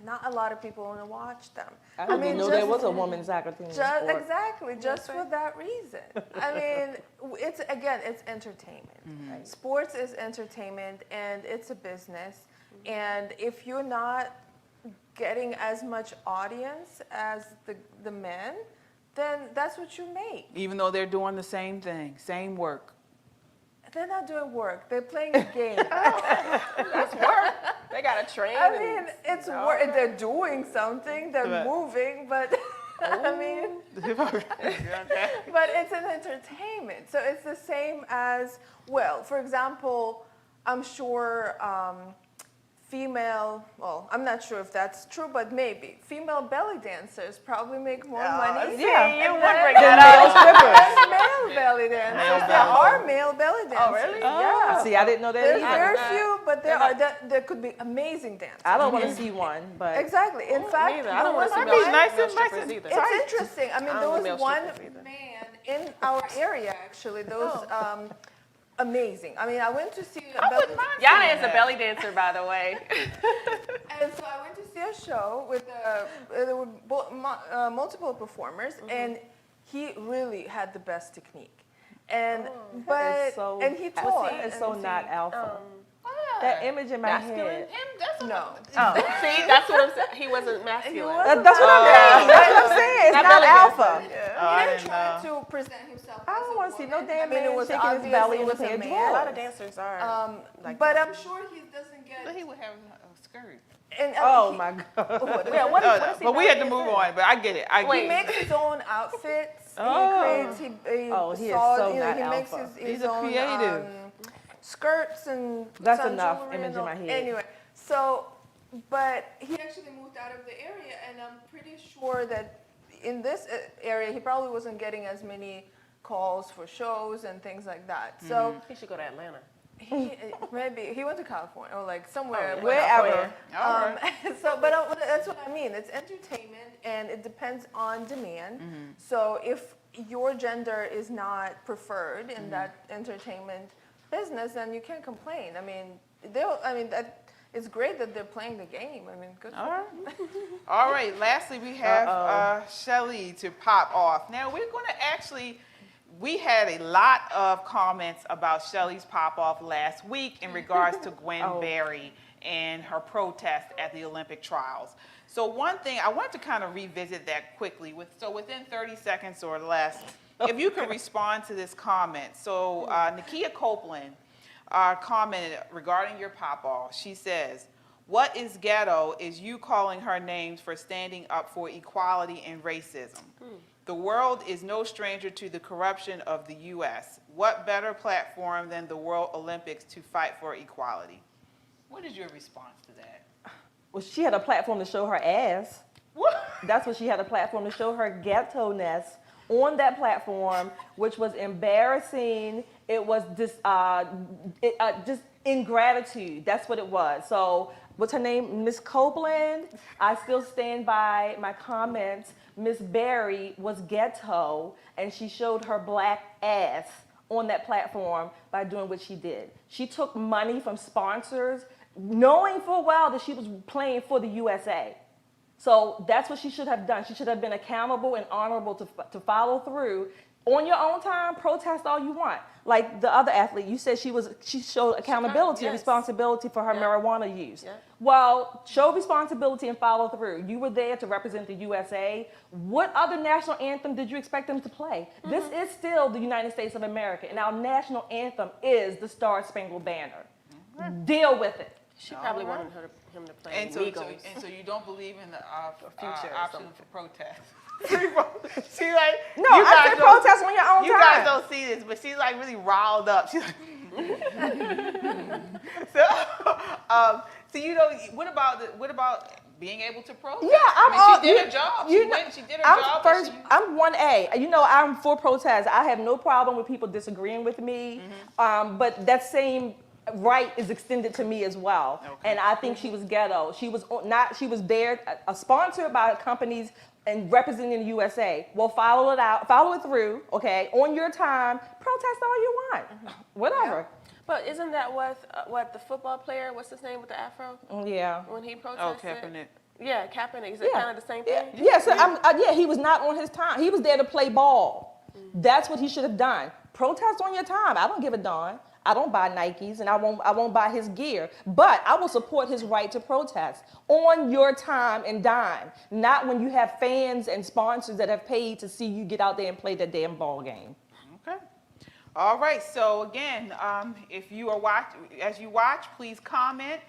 Speaker 3: Not a lot of people want to watch them.
Speaker 4: I didn't even know there was a women's soccer team. in
Speaker 3: Just,
Speaker 4: sport.
Speaker 3: exactly, just for that reason. I mean, it's entertainment. Sports is entertainment, and it's a business. And if you're not getting as much audience as the men, then that's what you make.
Speaker 1: Even though they're doing the same thing, same work.
Speaker 3: They're not doing work. They're playing a game.
Speaker 2: That's work. They got to train.
Speaker 3: I mean, it's work. They're doing something. They're
Speaker 1: Right.
Speaker 3: moving, but I mean, but it's an entertainment. So it's the same as, well, for example, I'm sure I'm not sure if that's true, but maybe female belly dancers probably make more money.
Speaker 2: Yeah, you
Speaker 3: And
Speaker 2: would
Speaker 3: then-
Speaker 2: bring that up.
Speaker 3: than male belly dancers. There are male belly dancers.
Speaker 2: Oh, really?
Speaker 3: Yeah.
Speaker 4: See, I didn't know that
Speaker 3: There's
Speaker 4: either.
Speaker 3: very few, but there could be amazing dancers.
Speaker 4: I don't want to see one, but
Speaker 3: Exactly. In fact,
Speaker 2: Neither. I don't want to see
Speaker 1: I'd
Speaker 2: no
Speaker 1: be
Speaker 2: male
Speaker 1: nice and
Speaker 2: strippers
Speaker 1: nice and
Speaker 2: either.
Speaker 3: it's interesting. I mean,
Speaker 2: I
Speaker 3: there
Speaker 2: don't
Speaker 3: was
Speaker 2: do male
Speaker 3: one
Speaker 2: strippers either.
Speaker 3: man in our area, actually. There was amazing. I mean, I went to see a belly
Speaker 2: Yana is a belly dancer, by the way.
Speaker 3: And so I went to see a show with there were multiple performers, and he really had the best technique. And
Speaker 4: that is
Speaker 3: and he taught.
Speaker 4: it's so not alpha. That image in my
Speaker 2: Masculine?
Speaker 4: head.
Speaker 1: Him, that's
Speaker 3: No.
Speaker 4: Oh.
Speaker 2: See, that's what I'm saying. He wasn't masculine.
Speaker 3: wasn't.
Speaker 4: That's what I mean. That's what I'm saying. It's
Speaker 2: Not
Speaker 4: not
Speaker 2: belly
Speaker 4: alpha.
Speaker 1: Oh, I
Speaker 3: He
Speaker 1: didn't
Speaker 3: didn't try
Speaker 1: know.
Speaker 3: to present himself.
Speaker 4: I
Speaker 3: as
Speaker 4: don't
Speaker 3: a
Speaker 4: want to see no
Speaker 3: woman.
Speaker 4: damn
Speaker 3: I mean,
Speaker 4: man
Speaker 3: it was
Speaker 4: shaking his
Speaker 3: obvious
Speaker 4: belly
Speaker 3: it
Speaker 4: in a
Speaker 3: was
Speaker 4: pair
Speaker 3: a
Speaker 4: of
Speaker 3: man.
Speaker 2: A lot
Speaker 4: drawers.
Speaker 2: of dancers are. like
Speaker 3: But
Speaker 2: that.
Speaker 3: I'm sure he doesn't get.
Speaker 1: But he would have a skirt.
Speaker 3: And,
Speaker 4: Oh
Speaker 3: he,
Speaker 4: my God.
Speaker 3: what,
Speaker 2: Yeah, what,
Speaker 1: Oh,
Speaker 2: what
Speaker 1: no,
Speaker 2: is he
Speaker 1: but we had to
Speaker 2: being
Speaker 1: move
Speaker 2: said?
Speaker 1: on. But I get it. I get
Speaker 2: Wait.
Speaker 3: He
Speaker 1: it.
Speaker 3: makes his own outfits.
Speaker 4: Oh.
Speaker 3: He creates. He
Speaker 4: Oh, he is
Speaker 3: saw,
Speaker 4: so
Speaker 3: you know,
Speaker 4: not
Speaker 3: he makes
Speaker 4: alpha.
Speaker 3: his
Speaker 1: He's a
Speaker 3: own
Speaker 1: creative.
Speaker 3: skirts and
Speaker 4: That's
Speaker 3: some
Speaker 4: enough
Speaker 3: jewelry
Speaker 4: image
Speaker 3: and
Speaker 4: in
Speaker 3: all-
Speaker 4: my head.
Speaker 3: Anyway, so but he actually moved out of the area, and I'm pretty sure that in this area he probably wasn't getting as many calls for shows and things like that. So
Speaker 2: He should go to Atlanta.
Speaker 3: he maybe he went to California or like somewhere.
Speaker 2: yeah.
Speaker 4: Wherever.
Speaker 1: All right.
Speaker 3: So, but that's what I mean. It's entertainment, and it depends on demand. So, if your gender is not preferred in that entertainment business, then you can't complain. I mean, that it's great that they're playing the game. I mean, good.
Speaker 1: All
Speaker 3: For
Speaker 1: right. All right. Lastly, we have Shelly to pop off. Now we're going to actually. We had a lot of comments about Shelly's pop off last week in regards to Gwen Berry and her protest at the Olympic trials. So one thing I want to kind of revisit that quickly. Within 30 seconds or less, if you could respond to this comment. So Nakia Copeland commented regarding your pop off. She says, "What is ghetto is you calling her names for standing up for equality and racism. The world is no stranger to the corruption of the U.S. What better platform than the World Olympics to fight for equality?" What is your response to that?
Speaker 4: Well, she had a platform to show her ass. That's what she had, a platform to show her ghetto-ness on that platform, which was embarrassing. It was just ingratitude. That's what it was. So what's her name? Miss Copeland. I still stand by my comments. Miss Berry was ghetto, and she showed her black ass on that platform by doing what she did. She took money from sponsors, knowing full well that she was playing for the USA. So that's what she should have done. She should have been accountable and honorable to follow through. On your own time, protest all you want. Like the other athlete, you said she showed accountability and
Speaker 2: yes.
Speaker 4: responsibility for her
Speaker 2: Yeah.
Speaker 4: marijuana use.
Speaker 2: Yeah.
Speaker 4: Well, show responsibility and follow through. You were there to represent the USA. What other national anthem did you expect them to play? This is still the United States of America, and our national anthem is the Star Spangled Banner. Deal with it.
Speaker 2: She probably
Speaker 1: All right.
Speaker 2: wanted him to play
Speaker 1: And so you don't believe in the
Speaker 2: future or
Speaker 1: option
Speaker 2: something.
Speaker 1: for protest? She like
Speaker 4: No,
Speaker 1: you
Speaker 4: I
Speaker 1: guys
Speaker 4: said
Speaker 1: don't-
Speaker 4: protest on your own
Speaker 1: You
Speaker 4: time.
Speaker 1: guys don't see this, but she's like really riled up. She's like, so you know, what about being able to protest?
Speaker 4: Yeah,
Speaker 1: I mean, she did her job. She did her
Speaker 4: I'm
Speaker 1: job.
Speaker 4: first. I'm 1A. You know, I'm for protest. I have no problem with people disagreeing with me, but that same right is extended to me as well.
Speaker 1: Okay.
Speaker 4: And I think she was ghetto. She was not. She was there, sponsored by companies and representing the USA. Well, follow it through. Okay, on your time, protest all you want, whatever.
Speaker 2: But isn't that what the football player, what's his name with the afro,
Speaker 4: Yeah.
Speaker 2: when he
Speaker 1: Oh,
Speaker 2: protested?
Speaker 1: Kaepernick.
Speaker 2: Yeah, Kaepernick. Is it kind of the same
Speaker 4: Yeah.
Speaker 2: thing?
Speaker 4: Yeah, so he was not on his time. He was there to play ball. That's what he should have done. Protest on your time. I don't give a darn. I don't buy Nikes, and I won't buy his gear. But I will support his right to protest on your time and dime, not when you have fans and sponsors that have paid to see you get out there and play that damn ball game.
Speaker 1: Okay. All right. So again, if you are as you watch, please comment.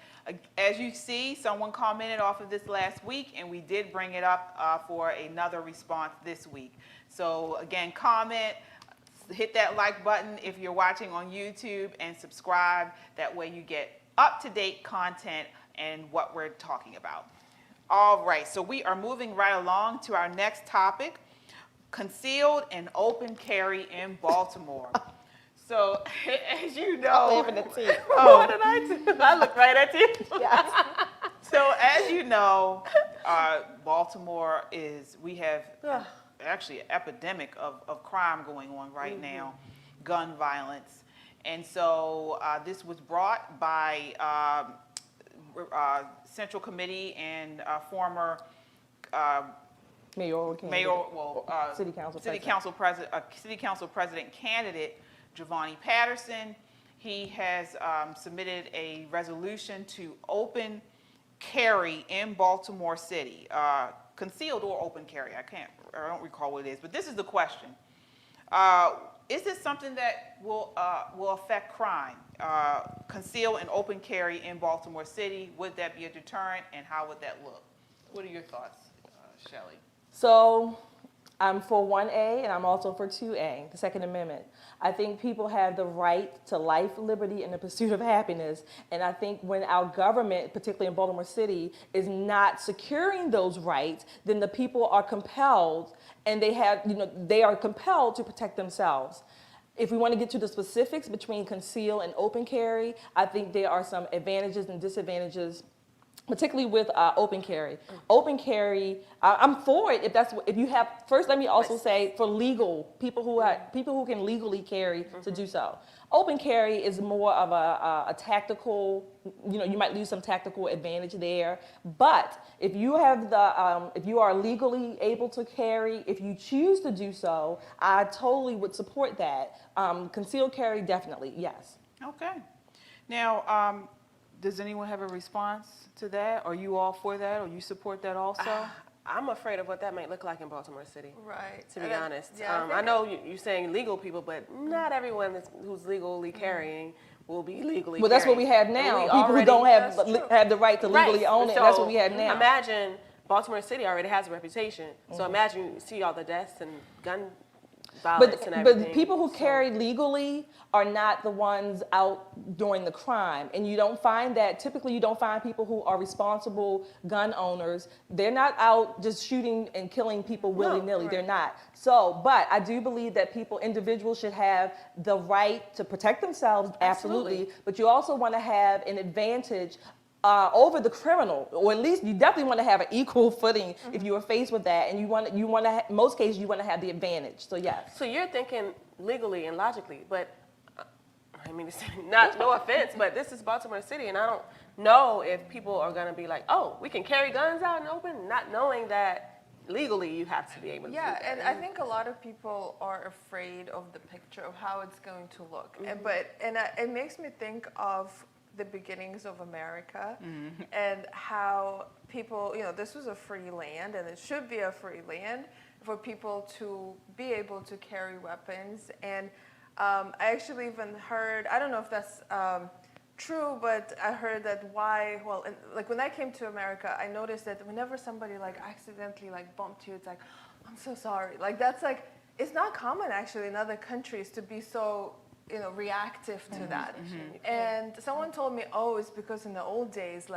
Speaker 1: As you see, someone commented off of this last week, and we did bring it up for another response this week. So again, comment, hit that like button if you're watching on YouTube, and subscribe. That way you get up-to-date content and what we're talking about. All right. So we are moving right along to our next topic: concealed and open carry in Baltimore. So, as you know,
Speaker 4: Laughing at the team.
Speaker 2: What did I do? I looked right at you.
Speaker 1: so as you know, Baltimore we have actually an epidemic of crime going on right now, gun violence. And so this was brought by Central Committee and former City Council President candidate Giovanni Patterson. he has submitted a resolution to open carry in Baltimore City, concealed or open carry. I don't recall what it is, but this is the question. Is this something that will affect crime? Conceal and open carry in Baltimore City, would that be a deterrent, and how would that look? What are your thoughts, Shelly?
Speaker 4: So I'm for 1A and I'm also for 2A, the Second Amendment. I think people have the right to life, liberty, and the pursuit of happiness. And I think when our government, particularly in Baltimore City, is not securing those rights, then the people are compelled, and they are compelled to protect themselves. If we want to get to the specifics between conceal and open carry, I think there are some advantages and disadvantages, particularly with open carry. Open carry, I'm for it if you have. First, let me also say for legal people who can legally carry to do so. Open carry is more of a tactical. You might lose some tactical advantage there. But if you have if you are legally able to carry, if you choose to do so, I totally would support that. Concealed carry, definitely, yes.
Speaker 1: Okay. Now, does anyone have a response to that? Are you all for that, or you support that also?
Speaker 2: I'm afraid of what that might look like in Baltimore City.
Speaker 3: Right.
Speaker 2: To be honest,
Speaker 3: yeah,
Speaker 2: I know you're saying legal people, but not everyone who's legally carrying will be legally.
Speaker 4: Well, that's what we have
Speaker 2: carrying.
Speaker 4: now.
Speaker 2: We
Speaker 4: People who
Speaker 2: already-
Speaker 4: don't
Speaker 3: That's
Speaker 4: have
Speaker 3: true.
Speaker 4: have the right to legally
Speaker 2: Right.
Speaker 4: own it.
Speaker 2: So
Speaker 4: That's what we have now.
Speaker 2: Imagine Baltimore City already has a reputation. So imagine you see all the deaths and gun violence and everything.
Speaker 4: But people who
Speaker 2: So-
Speaker 4: carry legally are not the ones out doing the crime. And you don't find that, typically you don't find people who are responsible gun owners. They're not out just shooting and killing people willy-nilly.
Speaker 3: right.
Speaker 4: They're not. So, but I do believe that individuals should have the right to protect themselves, absolutely. But you also want to have an advantage over the criminal, or at least you definitely want to have an equal footing if you are faced with that, and you want to, in most cases, you want to have the advantage. So yes.
Speaker 2: So you're thinking legally and logically, but I mean, it's no offense, but this is Baltimore City, and I don't know if people are going to be like, oh, we can carry guns out in the open, not knowing that legally you have to be able to do that.
Speaker 3: And I think a lot of people are afraid of the picture of how it's going to look. It makes me think of the beginnings of America and how people, this was a free land, and it should be a free land for people to be able to carry weapons. And I actually even heard, I don't know if that's true, but I heard that when I came to America, I noticed that whenever somebody accidentally bumped you, it's like, I'm so sorry. It's not common actually in other countries to be so reactive to that. And someone told me, oh, it's because in the old days,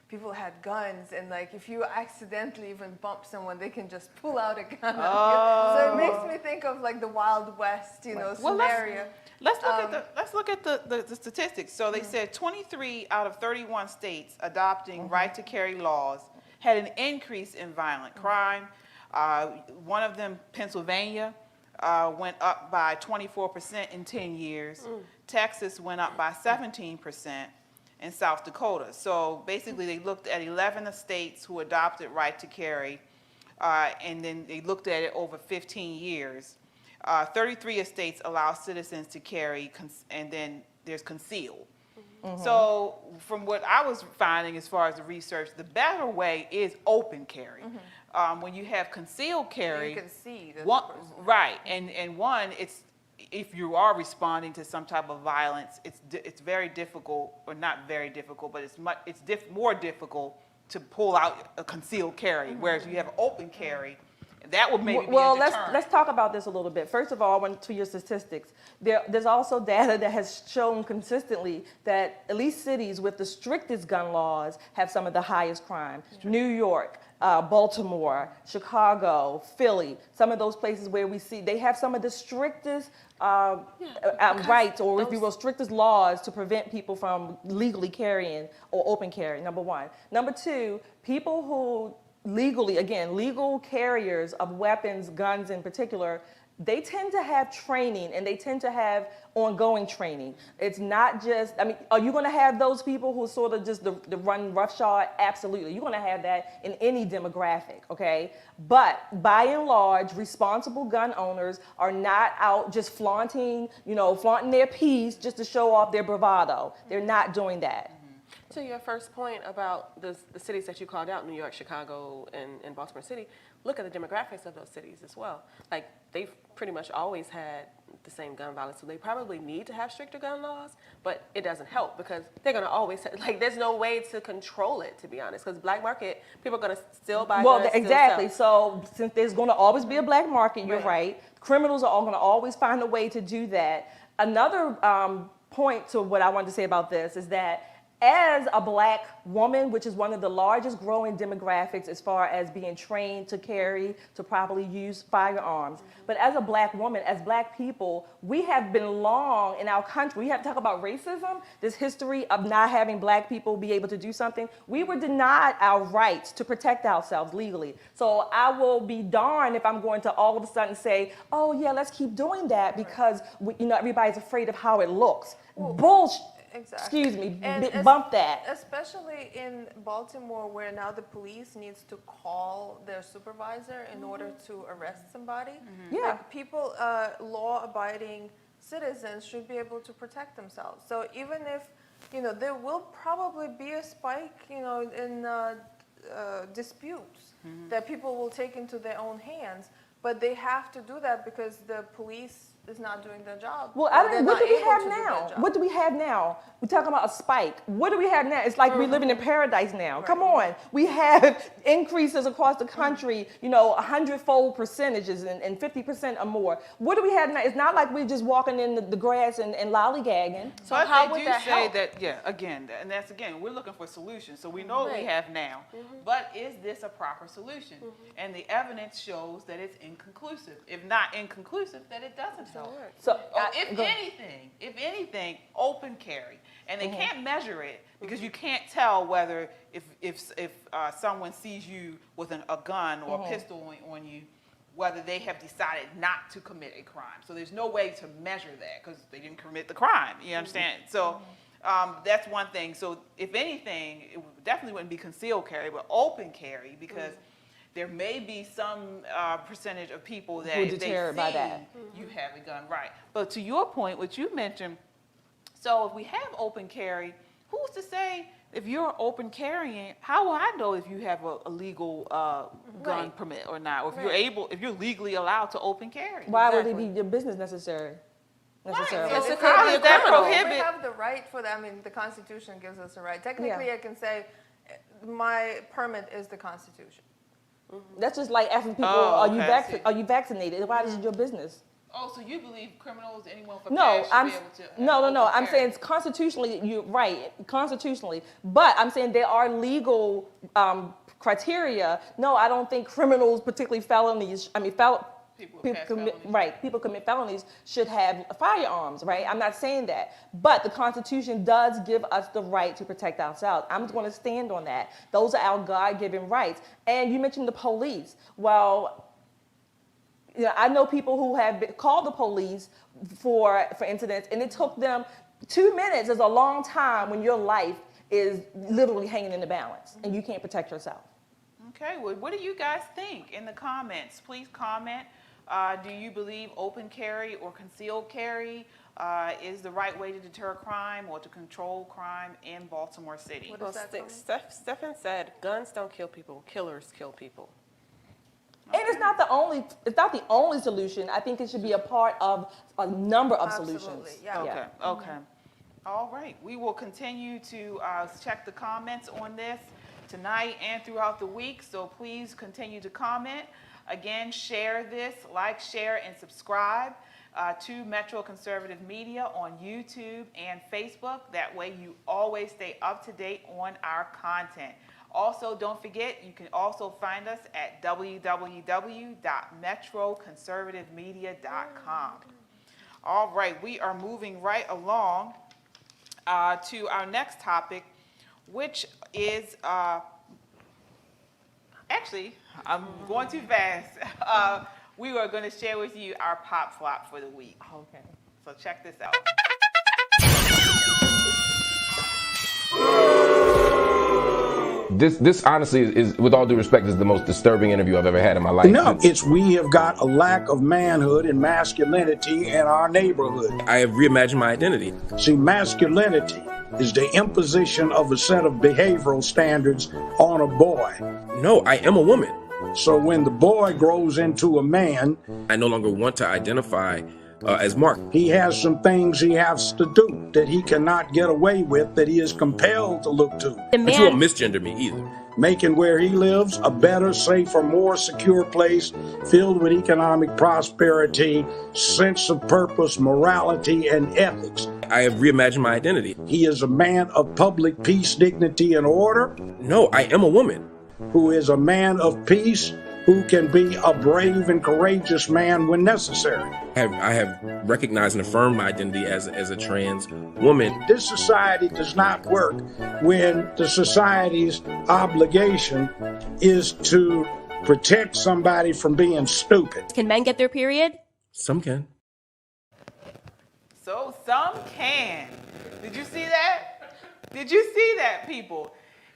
Speaker 3: people had guns, and if you accidentally even bump someone, they can just pull out a gun. So it makes me think of the Wild West, scenario.
Speaker 1: Let's look at the statistics. So they said 23 out of 31 states adopting right to carry laws had an increase in violent crime. One of them, Pennsylvania, went up by 24% in 10 years. Texas went up by 17%, and South Dakota. So basically they looked at 11 states who adopted right to carry, and then they looked at it over 15 years. 33 states allow citizens to carry, and then there's concealed. So from what I was finding as far as the research, the better way is open carry. When you have concealed carry,
Speaker 3: You can see that.
Speaker 1: right, and one, it's if you are responding to some type of violence, it's very difficult, or not very difficult, but it's more difficult to pull out a concealed carry. Whereas you have open carry, that would maybe be a deterrent.
Speaker 4: let's talk about this a little bit. First of all, I went to your statistics. There's also data that has shown consistently that at least cities with the strictest gun laws have some of the highest crime. New York, Baltimore, Chicago, Philly, some of those places where we see they have some of the strictest rights, or if you will, strictest laws to prevent people from legally carrying or open carry, number one. Number two, people who legal carriers of weapons, guns in particular, they tend to have training and they tend to have ongoing training. It's not just, I mean, are you going to have those people who sort of just the run roughshod? Absolutely. You're going to have that in any demographic, okay? But by and large, responsible gun owners are not out just flaunting their piece just to show off their bravado. They're not doing that.
Speaker 2: To your first point about the cities that you called out, New York, Chicago, and Baltimore City, look at the demographics of those cities as well. Like, they've pretty much always had the same gun violence, so they probably need to have stricter gun laws, but it doesn't help because they're going to always, there's no way to control it, to be honest, because black market, people are going to still buy guns,
Speaker 4: exactly.
Speaker 2: still sell.
Speaker 4: So since there's going to always be a black market, you're
Speaker 2: Right.
Speaker 4: right. Criminals are all going to always find a way to do that. Another point to what I wanted to say about this is that as a black woman, which is one of the largest growing demographics as far as being trained to carry, to properly use firearms, but as a black woman, as black people, we have been long in our country, we have to talk about racism, this history of not having black people be able to do something. We were denied our rights to protect ourselves legally. So I will be darned if I'm going to all of a sudden say, oh yeah, let's keep doing that because everybody's afraid of how it looks. Bullshit.
Speaker 3: Exactly.
Speaker 4: Excuse me,
Speaker 3: And
Speaker 4: bump that.
Speaker 3: Especially in Baltimore, where now the police needs to call their supervisor in order to arrest somebody.
Speaker 4: Yeah.
Speaker 3: Like people, law-abiding citizens should be able to protect themselves. So even if, there will probably be a spike, in disputes that people will take into their own hands, but they have to do that because the police is not doing their job.
Speaker 4: Well,
Speaker 3: or they're
Speaker 4: what
Speaker 3: not
Speaker 4: do we
Speaker 3: able
Speaker 4: have
Speaker 3: to do their
Speaker 4: now?
Speaker 3: job.
Speaker 4: What do we have now? We're talking about a spike. What do we have now? It's like we're living in paradise now. Come on. We have increases across the country, 100-fold percentages and 50% or more. What do we have now? It's not like we're just walking in the grass and lollygagging.
Speaker 2: So
Speaker 1: But
Speaker 2: how
Speaker 1: they
Speaker 2: would
Speaker 1: do
Speaker 2: that
Speaker 1: say
Speaker 2: help?
Speaker 1: that, and that's again, we're looking for solutions. So we know what we
Speaker 2: Right.
Speaker 1: have now, but is this a proper solution? And the evidence shows that it's inconclusive. If not inconclusive, that it doesn't help.
Speaker 4: So,
Speaker 1: If anything, open carry, and they can't measure it because you can't tell whether if someone sees you with a gun or a pistol on you, whether they have decided not to commit a crime. So there's no way to measure that because they didn't commit the crime. You understand? So that's one thing. So if anything, it definitely wouldn't be concealed carry, but open carry because. There may be some percentage of people that
Speaker 4: Who are
Speaker 1: if they
Speaker 4: deterred by
Speaker 1: see
Speaker 4: that.
Speaker 1: you have a gun, right? But to your point, what you mentioned, so if we have open carry, who's to say if you're open carrying? How will I know if you have a legal gun
Speaker 2: Right.
Speaker 1: permit or not, or if
Speaker 2: Right.
Speaker 1: if you're legally allowed to open carry?
Speaker 4: Why would it
Speaker 2: Exactly.
Speaker 4: be your business necessarily? Necessarily.
Speaker 2: Yes,
Speaker 3: So
Speaker 2: it
Speaker 3: if
Speaker 2: could
Speaker 3: we-
Speaker 2: be a
Speaker 3: if we have-
Speaker 2: criminal.
Speaker 3: if
Speaker 1: Prohibit-
Speaker 3: We have the right for that. I mean, the Constitution gives us a right. Technically,
Speaker 4: Yeah.
Speaker 3: I can say my permit is the Constitution.
Speaker 4: That's just like asking people,
Speaker 1: Oh, okay.
Speaker 4: are you vaccinated? Why is it your business?
Speaker 1: Oh, so you believe criminals, anyone for
Speaker 4: No,
Speaker 1: cash should
Speaker 4: I'm
Speaker 1: be able to
Speaker 4: no.
Speaker 1: open
Speaker 4: I'm
Speaker 1: carry?
Speaker 4: saying constitutionally, you're right, constitutionally. But I'm saying there are legal criteria. No, I don't think criminals, particularly felonies. I mean,
Speaker 1: People with past felonies.
Speaker 4: right? People commit felonies should have firearms, right? I'm not saying that, but the Constitution does give us the right to protect ourselves. I'm going to stand on that. Those are our God-given rights. And you mentioned the police. Well, I know people who have called the police for incidents, and it took them 2 minutes. Is a long time when your life is literally hanging in the balance and you can't protect yourself.
Speaker 1: Okay, well, what do you guys think in the comments? Please comment. Do you believe open carry or concealed carry is the right way to deter crime or to control crime in Baltimore City?
Speaker 3: What
Speaker 2: Well,
Speaker 3: is that called?
Speaker 2: Stephen said, guns don't kill people, killers kill people.
Speaker 4: And it's not the only solution. I think it should be a part of a number of
Speaker 3: Absolutely,
Speaker 4: solutions.
Speaker 3: yeah.
Speaker 1: Okay, okay. All right, we will continue to check the comments on this tonight and throughout the week, so please continue to comment. Again, share this, like, share, and subscribe to Metro Conservative Media on YouTube and Facebook. That way you always stay up to date on our content. Also, don't forget, you can also find us at www.metroconservativemedia.com. All right, we are moving right along to our next topic, which is, actually, I'm going too fast. we are going to share with you our pop flop for the week.
Speaker 4: Okay.
Speaker 1: So check this out.
Speaker 5: This honestly is, with all due respect, is the most disturbing interview I've ever had in my life.
Speaker 6: No, it's we have got a lack of manhood and masculinity in our neighborhood.
Speaker 5: I have reimagined my identity.
Speaker 6: See, masculinity is the imposition of a set of behavioral standards on a boy.
Speaker 5: No, I am a woman.
Speaker 6: So when the boy grows into a man,
Speaker 5: I no longer want to identify as Mark.
Speaker 6: he has some things he has to do that he cannot get away with, that he is compelled to look to.
Speaker 5: But you won't misgender me either.
Speaker 6: Making where he lives a better, safer, more secure place filled with economic prosperity, sense of purpose, morality, and ethics.
Speaker 5: I have reimagined my identity.
Speaker 6: He is a man of public peace, dignity, and order,
Speaker 5: No, I am a woman.
Speaker 6: who is a man of peace, who can be a brave and courageous man when necessary.
Speaker 5: I have recognized and affirmed my identity as a trans woman.
Speaker 6: This society does not work when the society's obligation is to protect somebody from being stupid.
Speaker 7: Can men get their period?
Speaker 5: Some can.
Speaker 1: So some can. Did you see that? Did you see that, people?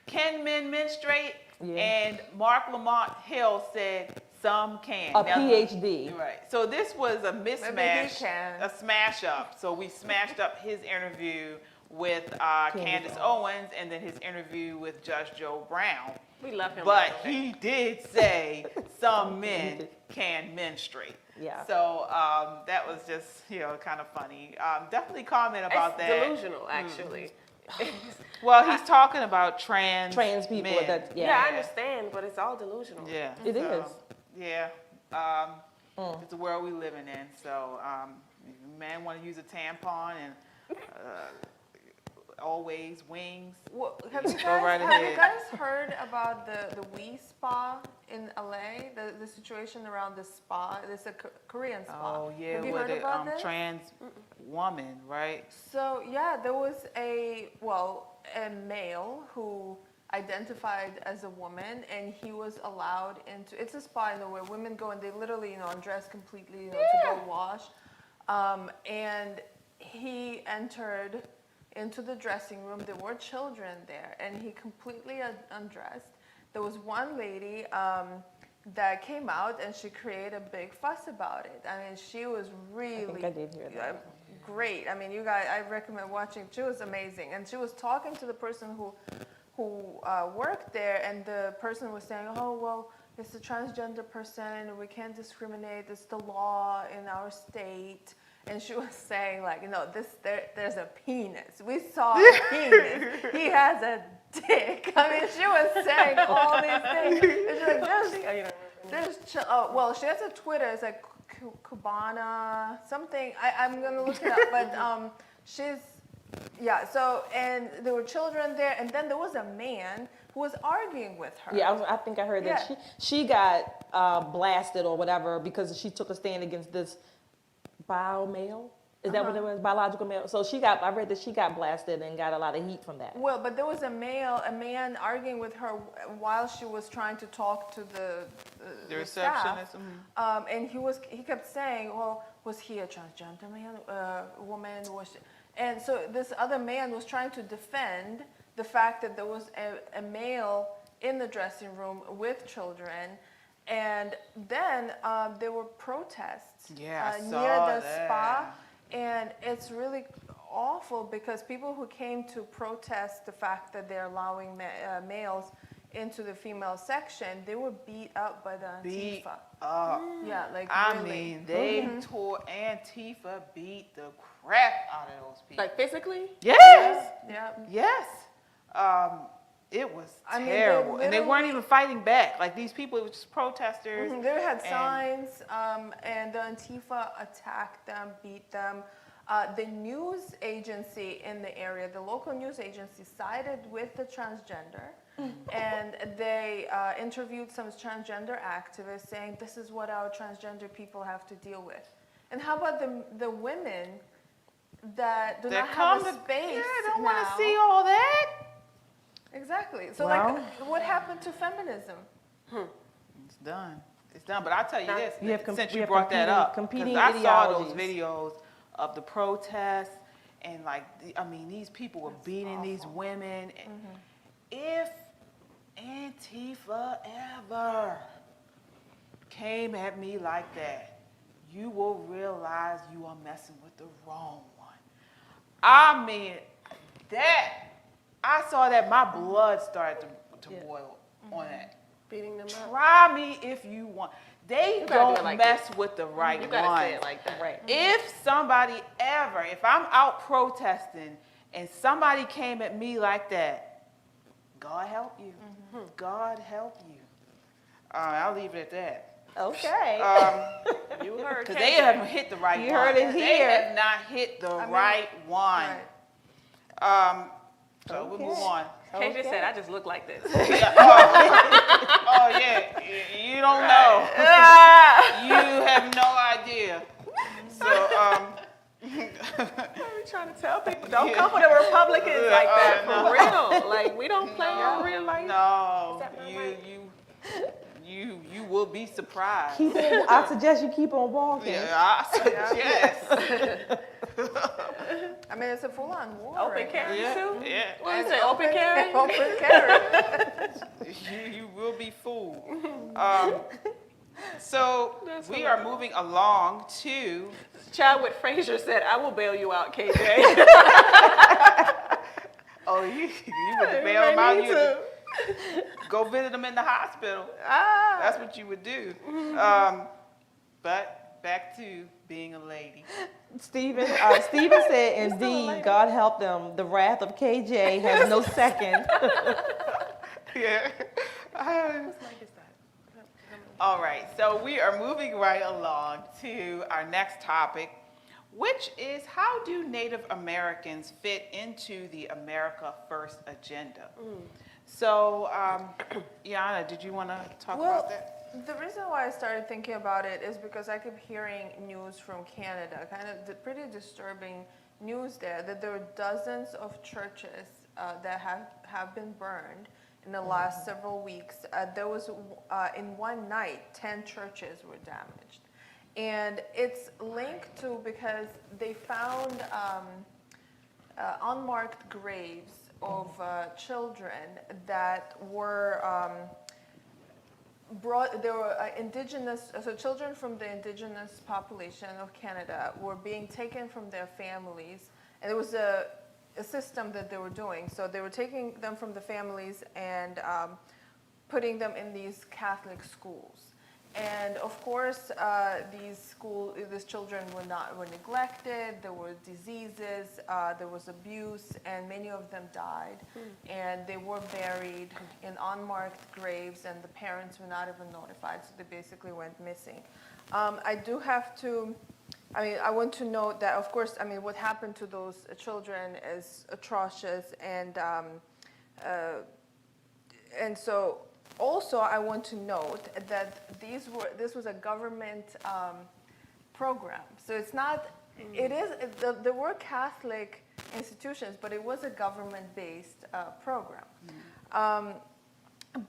Speaker 1: Can men menstruate?
Speaker 4: Yeah.
Speaker 1: And Mark Lamont Hill said some can.
Speaker 4: A
Speaker 1: Now-
Speaker 4: PhD.
Speaker 1: Right. So this was a
Speaker 3: Maybe he
Speaker 1: mismatch,
Speaker 3: can.
Speaker 1: a smash up. So we smashed up his interview with Candace Owens and then his interview with Judge Joe Brown.
Speaker 2: We love him.
Speaker 1: But
Speaker 2: by the way.
Speaker 1: he did say some men can menstruate.
Speaker 4: Yeah.
Speaker 1: So that was just, kind of funny. Definitely comment about
Speaker 2: It's
Speaker 1: that.
Speaker 2: delusional, actually.
Speaker 1: Well, he's talking about trans
Speaker 4: people.
Speaker 1: men.
Speaker 2: Yeah, I understand, but it's all delusional.
Speaker 1: Yeah.
Speaker 4: It is.
Speaker 1: Yeah. It's the world we living in. So men want to use a tampon and always wings.
Speaker 3: Well, have you
Speaker 1: Go right
Speaker 3: guys, have you
Speaker 1: ahead.
Speaker 3: guys heard about the We Spa in LA? The situation around the spa. It's a Korean spa.
Speaker 1: Oh yeah,
Speaker 3: Have you
Speaker 1: with
Speaker 3: heard
Speaker 1: the
Speaker 3: about this?
Speaker 1: trans woman, right?
Speaker 3: So yeah, there was a male who identified as a woman, and he was allowed into. It's a spa, where women go and they literally, undress completely, to go wash. And he entered into the dressing room. There were children there, and he completely undressed. There was one lady that came out, and she created a big fuss about it. I mean, she was really
Speaker 4: I think I did hear that.
Speaker 3: great. I mean, you guys, I recommend watching. She was amazing, and she was talking to the person who worked there, and the person was saying, "Oh, well, it's a transgender person. We can't discriminate. It's the law in our state." And she was saying, like, there's a penis. We saw a penis. He has a dick. I mean, she was saying all these things. And she's like, well, she has a Twitter. It's like Cubana something. I'm gonna look it up. But so, and there were children there, and then there was a man who was arguing with her.
Speaker 4: Yeah, I think I heard that
Speaker 3: Yeah.
Speaker 4: she got blasted or whatever because she took a stand against this bio-male. Is that what it was? Biological male. So I read that she got blasted and got a lot of heat from that.
Speaker 3: Well, but there was a man arguing with her while she was trying to talk to the staff.
Speaker 1: receptionist.
Speaker 3: And he kept saying, "Well, was he a transgender man, woman? Was she?" And so this other man was trying to defend the fact that there was a male in the dressing room with children. And then there were protests
Speaker 1: Yeah, I
Speaker 3: near
Speaker 1: saw
Speaker 3: the
Speaker 1: that.
Speaker 3: spa. And it's really awful because people who came to protest the fact that they're allowing males into the female section, they were beat up by the
Speaker 1: Beat
Speaker 3: Antifa.
Speaker 1: up.
Speaker 3: Yeah, like
Speaker 1: I
Speaker 3: really.
Speaker 1: mean, they tore Antifa, beat the crap out of those people.
Speaker 2: Like physically?
Speaker 1: Yes.
Speaker 3: Yeah.
Speaker 1: Yes. It was
Speaker 3: I mean, they
Speaker 1: terrible. And they weren't
Speaker 3: literally-
Speaker 1: even fighting back. Like these people, it was just protesters.
Speaker 3: They had
Speaker 1: and-
Speaker 3: signs, and the Antifa attacked them, beat them. The news agency in the area, the local news agency, sided with the transgender, and they interviewed some transgender activists saying, "This is what our transgender people have to deal with." And how about the women that do
Speaker 1: That
Speaker 3: not
Speaker 1: come
Speaker 3: have a
Speaker 1: to-
Speaker 3: space
Speaker 1: Yeah, don't want
Speaker 3: now?
Speaker 1: to see all that.
Speaker 3: Exactly. So,
Speaker 4: Well-
Speaker 3: like, what happened to feminism?
Speaker 1: It's done. it's done. But I'll tell you this,
Speaker 4: We have
Speaker 1: since
Speaker 4: we
Speaker 1: you
Speaker 4: have
Speaker 1: brought that up,
Speaker 4: competing
Speaker 1: because I saw those
Speaker 4: ideologies.
Speaker 1: videos of the protests, and like, I mean, these people were beating these women. If Antifa ever came at me like that, you will realize you are messing with the wrong one. I mean, that, I saw that, my blood started to boil on that.
Speaker 2: Beating them up.
Speaker 1: Try me if you want. They
Speaker 2: You gotta do it
Speaker 1: don't
Speaker 2: like
Speaker 1: mess with the right
Speaker 2: You gotta say
Speaker 1: ones.
Speaker 2: it like that.
Speaker 4: Right.
Speaker 1: If somebody ever, if I'm out protesting and somebody came at me like that, God help you. God help you. I'll leave it at that.
Speaker 4: Okay.
Speaker 2: You heard
Speaker 1: Because
Speaker 2: KJ.
Speaker 1: they haven't hit the right
Speaker 4: You
Speaker 1: one.
Speaker 4: heard it
Speaker 1: They
Speaker 4: here.
Speaker 1: have not hit the right one.
Speaker 3: Right.
Speaker 1: So we'll
Speaker 4: Okay.
Speaker 1: move on.
Speaker 2: KJ said, I just look like this.
Speaker 1: Yeah. Oh, yeah. You don't know. You have no idea. So,
Speaker 2: I'm trying to tell people, don't come for the Republicans like that, for real. Like, we don't play in real life.
Speaker 1: no,
Speaker 2: that not right?
Speaker 1: you will be surprised.
Speaker 4: I suggest you keep on walking.
Speaker 1: Yeah, I suggest.
Speaker 3: I mean, it's a full-on war.
Speaker 2: Open
Speaker 3: right now.
Speaker 2: carry too?
Speaker 1: Yeah,
Speaker 2: What do you say, open carry?
Speaker 3: Open carry.
Speaker 1: you will be fooled. So
Speaker 2: That's
Speaker 1: we are moving along to.
Speaker 2: Chadwick Frazier said, I will bail you out, KJ.
Speaker 1: Oh, you would
Speaker 2: You
Speaker 1: bail
Speaker 2: might
Speaker 1: them out.
Speaker 2: need
Speaker 1: You
Speaker 2: to.
Speaker 1: would go visit them in the hospital.
Speaker 2: Ah.
Speaker 1: That's what you would do. But back to being a lady.
Speaker 4: Stephen said, indeed, God help them. The wrath of KJ has no second.
Speaker 1: Yeah. All right, so we are moving right along to our next topic, which is how do Native Americans fit into the America First agenda? So, Yana, did you want to talk about that?
Speaker 3: The reason why I started thinking about it is because I keep hearing news from Canada, kind of pretty disturbing news there, that there are dozens of churches that have been burned in the last several weeks. There was, in one night, 10 churches were damaged. And it's linked to because they found unmarked graves of children that were there were indigenous, so children from the indigenous population of Canada were being taken from their families, and it was a system that they were doing. So they were taking them from the families and putting them in these Catholic schools. And of course, these children were neglected. There were diseases, there was abuse, and many of them died. And they were buried in unmarked graves, and the parents were not even notified, so they basically went missing. I do have to. I want to note that, of course, what happened to those children is atrocious, and so. Also, I want to note that this was a government program. So it's not, there were Catholic institutions, but it was a government-based program.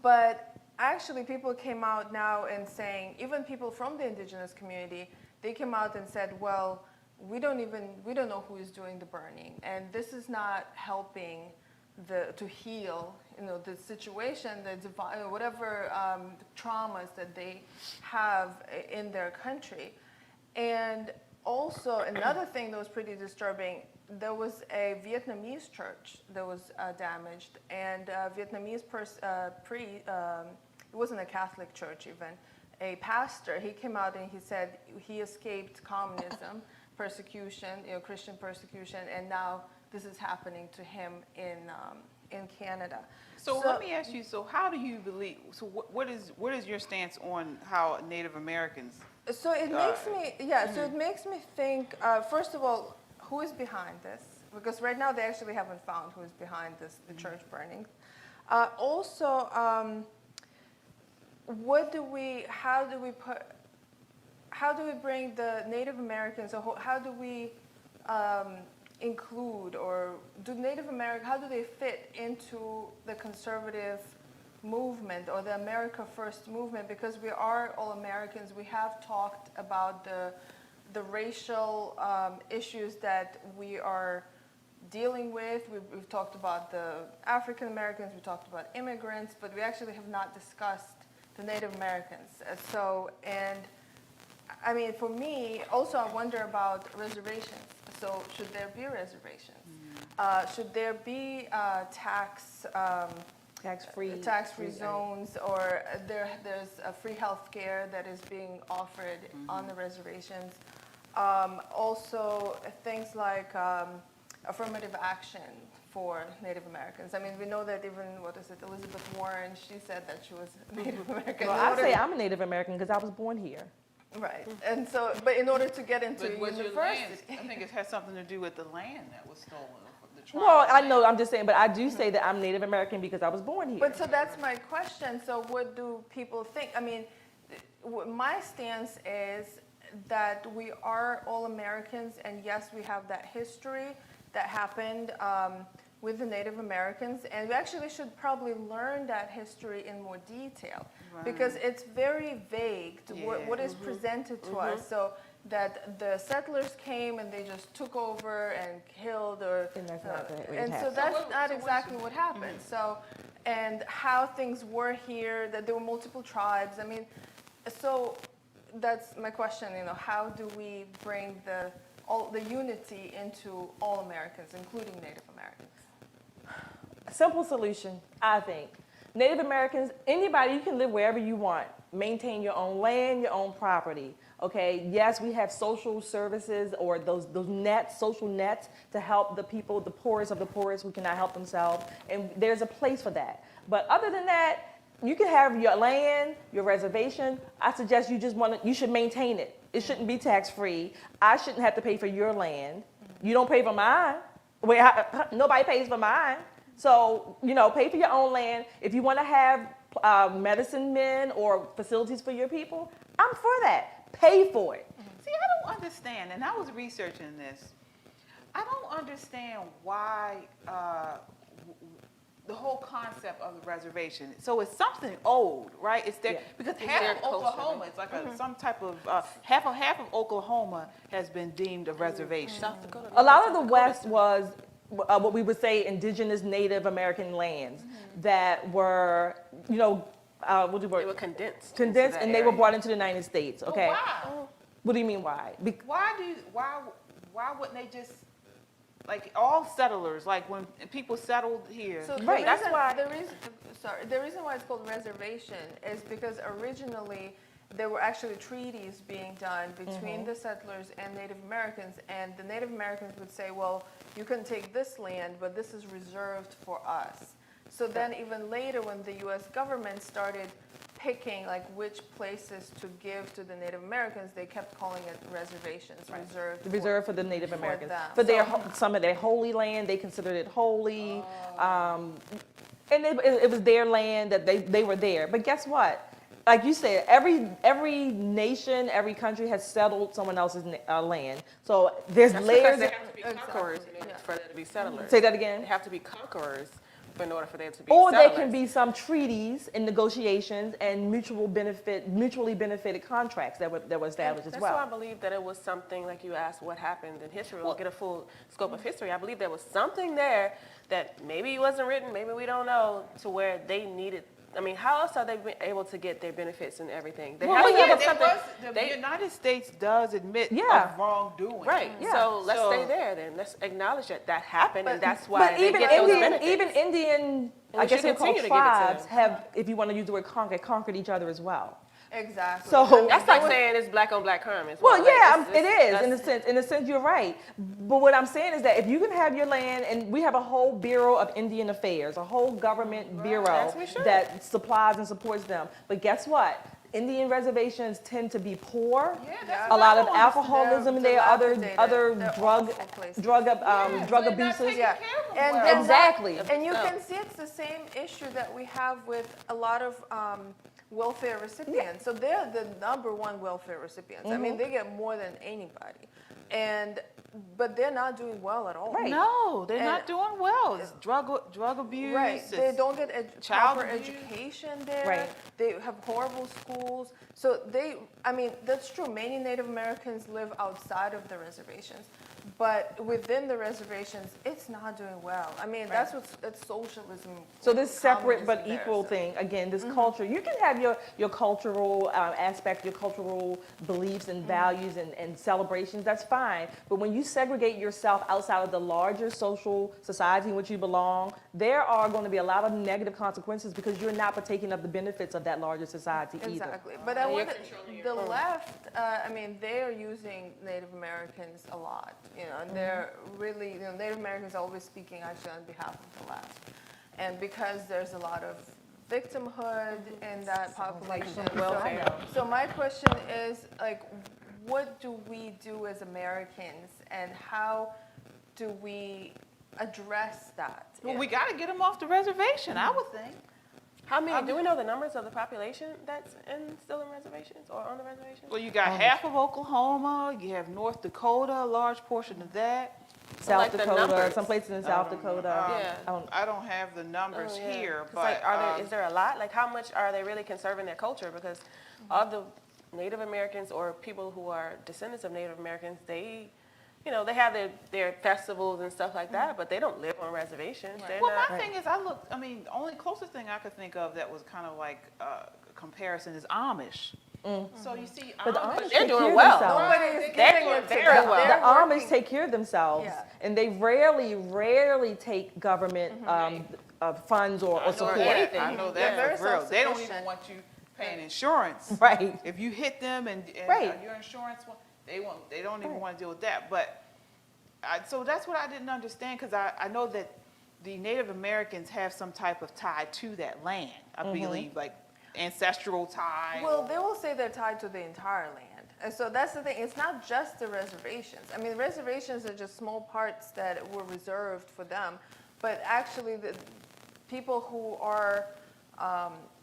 Speaker 3: But actually, people came out now and saying, even people from the indigenous community, they came out and said, well, we don't know who is doing the burning, and this is not helping to heal, the situation, whatever traumas that they have in their country. And also another thing that was pretty disturbing, there was a Vietnamese church that was damaged, and Vietnamese priest, it wasn't a Catholic church even, a pastor, he came out and he said he escaped communism, persecution, Christian persecution, and now this is happening to him in Canada.
Speaker 1: So let me ask you, so how do you believe, so what is your stance on how Native Americans?
Speaker 3: So it makes me, so it makes me think, first of all, who is behind this? Because right now they actually haven't found who is behind the church burning. Also, how do we bring the Native Americans, or how do we include, or how do they fit into the conservative movement or the America First movement, because we are all Americans. We have talked about the racial issues that we are dealing with. We've talked about the African Americans, we talked about immigrants, but we actually have not discussed the Native Americans. And I mean, for me, also I wonder about reservations. So should there be reservations? Should there be tax-free zones, or there's a free health care that is being offered on the reservations? Also, things like affirmative action for Native Americans. I mean, we know that even, Elizabeth Warren, she said that she was Native American.
Speaker 4: Well, I say I'm a Native American because I was born here.
Speaker 3: Right, and so, but in order to get into
Speaker 1: But was your
Speaker 3: university.
Speaker 1: land, I think it has something to do with the land that was stolen. The tribe
Speaker 4: Well, I
Speaker 1: land.
Speaker 4: know, I'm just saying, but I do say that I'm Native American because I was born here.
Speaker 3: But so that's my question. So what do people think? I mean, my stance is that we are all Americans, and yes, we have that history that happened with the Native Americans, and we actually should probably learn that history in more detail, because it's very vague to what is presented to us. So that the settlers came and they just took over and killed, or
Speaker 4: And that's not what
Speaker 3: and so
Speaker 4: happened.
Speaker 3: that's not exactly what happened. So, and how things were here, that there were multiple tribes. I mean, so that's my question. You know, how do we bring the unity into all Americans, including Native Americans?
Speaker 4: Simple solution, I think. Native Americans, anybody, you can live wherever you want. Maintain your own land, your own property. Okay, yes, we have social services, or those nets, social nets, to help the people, the poorest of the poorest who cannot help themselves, and there's a place for that. But other than that, you can have your land, your reservation. I suggest you should maintain it. It shouldn't be tax-free. I shouldn't have to pay for your land. You don't pay for mine. Nobody pays for mine. So, pay for your own land. If you want to have medicine men or facilities for your people, I'm for that. Pay for it.
Speaker 1: See, I don't understand, and I was researching this. I don't understand why the whole concept of the reservation. So it's something old, right? It's there because half
Speaker 2: their
Speaker 1: of
Speaker 2: culture.
Speaker 1: Oklahoma, it's like some type of half of Oklahoma has been deemed a reservation.
Speaker 2: South Dakota.
Speaker 4: A lot of the West was what we would say indigenous Native American lands that were,
Speaker 2: They were condensed. into
Speaker 4: condensed,
Speaker 2: that
Speaker 4: and they were
Speaker 2: area.
Speaker 4: brought into the United States.
Speaker 1: But
Speaker 4: Okay.
Speaker 1: why?
Speaker 4: What do you mean why?
Speaker 1: Why wouldn't they just, like, all settlers, like when people settled here?
Speaker 3: So
Speaker 4: Right, that's why-
Speaker 3: the reason why it's called reservation is because originally there were actually treaties being done between the settlers and Native Americans, and the Native Americans would say, well, you can take this land, but this is reserved for us. So then even later, when the U.S. government started picking like which places to give to the Native Americans, they kept calling it reservations,
Speaker 4: Reserved for the Native Americans.
Speaker 3: them.
Speaker 4: For some of their holy land, they considered it holy. And it was their land that they were there. But guess what? Like you said, every nation, every country has settled someone else's land. So there's
Speaker 2: That's
Speaker 4: layers.
Speaker 2: because they have to be conquerors in order for there to be settlers.
Speaker 4: Say that again.
Speaker 2: They have to be conquerors in order for there to be
Speaker 4: Or there
Speaker 2: settlers.
Speaker 4: can be some treaties and negotiations and mutually benefited contracts that were established as
Speaker 2: That's why I
Speaker 4: well.
Speaker 2: believe that it was something, like you asked what happened in history. We'll get a full scope of history. I believe there was something there that maybe it wasn't written, maybe we don't know, to where they needed. I mean, how else are they able to get their benefits and everything? They have to have something.
Speaker 1: The United States does admit
Speaker 4: Yeah.
Speaker 1: of wrongdoing.
Speaker 2: Right.
Speaker 4: Yeah.
Speaker 2: So let's
Speaker 1: So-
Speaker 2: stay there then. Let's acknowledge that that happened, and that's why
Speaker 4: But
Speaker 2: they
Speaker 4: even
Speaker 2: get those
Speaker 4: Indian,
Speaker 2: benefits.
Speaker 4: even Indian,
Speaker 2: we
Speaker 4: I guess
Speaker 2: should
Speaker 4: they're called
Speaker 2: continue to give it to
Speaker 4: tribes,
Speaker 2: them.
Speaker 4: have, if you want to use the word conquered each other as well.
Speaker 3: Exactly.
Speaker 4: So
Speaker 2: That's like saying it's black on black crime as well.
Speaker 4: Well,
Speaker 2: Like,
Speaker 4: yeah,
Speaker 2: it's-
Speaker 4: it is
Speaker 2: that's-
Speaker 4: in a sense you're right. But what I'm saying is that if you can have your land, and we have a whole Bureau of Indian Affairs, a whole government bureau
Speaker 2: Yes, we should.
Speaker 4: that supplies and supports them. But guess what? Indian reservations tend to be poor.
Speaker 1: Yeah, that's
Speaker 4: A
Speaker 1: what
Speaker 4: lot
Speaker 1: I
Speaker 4: of
Speaker 1: don't
Speaker 4: alcoholism, and
Speaker 3: They're
Speaker 4: there are
Speaker 3: dilapidated.
Speaker 4: other
Speaker 3: They're
Speaker 4: drug
Speaker 3: awful places.
Speaker 4: drug
Speaker 1: Yeah,
Speaker 4: drug
Speaker 1: so they're not
Speaker 4: abuses.
Speaker 1: taking
Speaker 3: Yeah.
Speaker 1: care of them
Speaker 3: And
Speaker 1: well.
Speaker 3: then
Speaker 4: Exactly.
Speaker 3: and you can see it's the same issue that we have with a lot of welfare recipients. So they're the number one welfare recipients. I mean, they get more than anybody. But they're not doing well at all.
Speaker 4: Right.
Speaker 1: No, they're
Speaker 3: And-
Speaker 1: not doing well. It's drug abuse.
Speaker 3: Right, they
Speaker 1: it's
Speaker 3: don't get
Speaker 1: child
Speaker 3: proper
Speaker 1: abuse.
Speaker 3: education there.
Speaker 4: Right.
Speaker 3: They have horrible schools. So I mean, that's true. Many Native Americans live outside of the reservations, but within the reservations, it's not doing well. I mean, it's socialism.
Speaker 4: So this separate but
Speaker 3: communism there,
Speaker 4: equal
Speaker 3: so-
Speaker 4: thing, again, this culture, you can have your cultural aspect, your cultural beliefs and values and celebrations, that's fine. But when you segregate yourself outside of the larger social society in which you belong, there are going to be a lot of negative consequences because you're not partaking of the benefits of that larger society either.
Speaker 3: Exactly. But I want the left, I mean, they're using Native Americans a lot, you know, and they're really, you know, Native Americans are always speaking actually on behalf of the left. And because there's a lot of victimhood in that population.
Speaker 2: welfare.
Speaker 3: So my question is, like, what do we do as Americans and how do we address that?
Speaker 1: Well, we got to get them off the reservation, I would think.
Speaker 2: How many, do we know the numbers of the population that's still in reservations or on the reservations?
Speaker 1: Well, you got half of Oklahoma, you have North Dakota, a large portion of that.
Speaker 4: South
Speaker 2: like the
Speaker 4: Dakota,
Speaker 2: numbers.
Speaker 4: some places in South Dakota.
Speaker 2: Yeah.
Speaker 1: I don't have the numbers
Speaker 2: Oh, yeah.
Speaker 1: here,
Speaker 2: 'Cause,
Speaker 1: but
Speaker 2: like, is there a lot? Like, how much are they really conserving their culture? Because all the Native Americans or people who are descendants of Native Americans, they, you know, they have their festivals and stuff like that, but they don't live on reservations. They're
Speaker 1: well,
Speaker 2: not.
Speaker 1: my thing is, I mean, the only closest thing I could think of that was kind of like a comparison is Amish. So you see,
Speaker 4: But the
Speaker 1: Amish,
Speaker 4: Amish
Speaker 2: They're
Speaker 4: take
Speaker 2: doing
Speaker 4: care of
Speaker 2: well.
Speaker 4: themselves.
Speaker 3: Nobody is
Speaker 2: They're
Speaker 3: giving
Speaker 2: doing
Speaker 3: it to
Speaker 2: very
Speaker 3: them.
Speaker 2: well.
Speaker 3: They're
Speaker 4: The
Speaker 3: working.
Speaker 4: Amish take care of themselves,
Speaker 3: Yeah.
Speaker 4: and they rarely take government funds or
Speaker 1: I know
Speaker 4: support.
Speaker 1: that. I know
Speaker 3: They're
Speaker 1: that
Speaker 3: very
Speaker 1: for real. They don't even
Speaker 3: self-sufficient.
Speaker 1: want you paying insurance.
Speaker 4: Right.
Speaker 1: If you hit them and
Speaker 4: Right.
Speaker 1: your insurance, they don't even want to deal with that. But so that's what I didn't understand because I know that the Native Americans have some type of tie to that land. I believe, like ancestral tie.
Speaker 3: Well, they will say they're tied to the entire land. And so that's the thing. It's not just the reservations. I mean, reservations are just small parts that were reserved for them. But actually, the people who are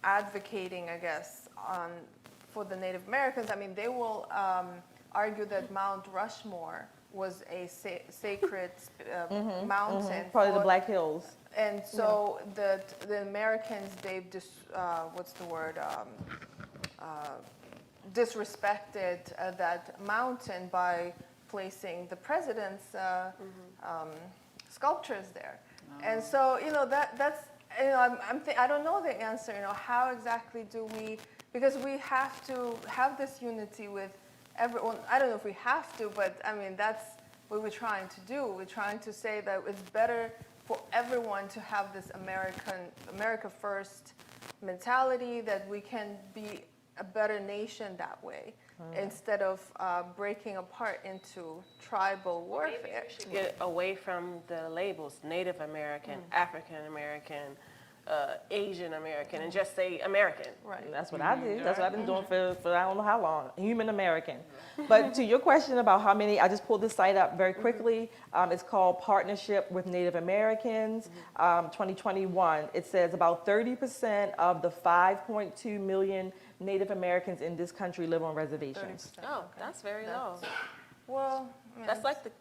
Speaker 3: advocating, I guess, for the Native Americans, I mean, they will argue that Mount Rushmore was a sacred mountain.
Speaker 4: Probably the
Speaker 3: for-
Speaker 4: Black Hills.
Speaker 3: And so the Americans, they've disrespected that mountain by placing the president's sculptures there. And so, you know, that's, you know, I don't know the answer, you know, how exactly do we, because we have to have this unity with everyone. I don't know if we have to, but I mean, that's what we're trying to do. We're trying to say that it's better for everyone to have this America first mentality, that we can be a better nation that way, instead of breaking apart into tribal warfare.
Speaker 2: Get away from the labels Native American, African American, Asian American, and just say American.
Speaker 3: Right.
Speaker 4: That's what I do. That's what I've been doing for I don't know how long. Human American. But to your question about how many, I just pulled this site up very quickly. It's called Partnership with Native Americans, 2021. It says about 30% of the 5.2 million Native Americans in this country live on reservations.
Speaker 2: Oh, that's very low.
Speaker 3: Well, I mean,
Speaker 2: That's like the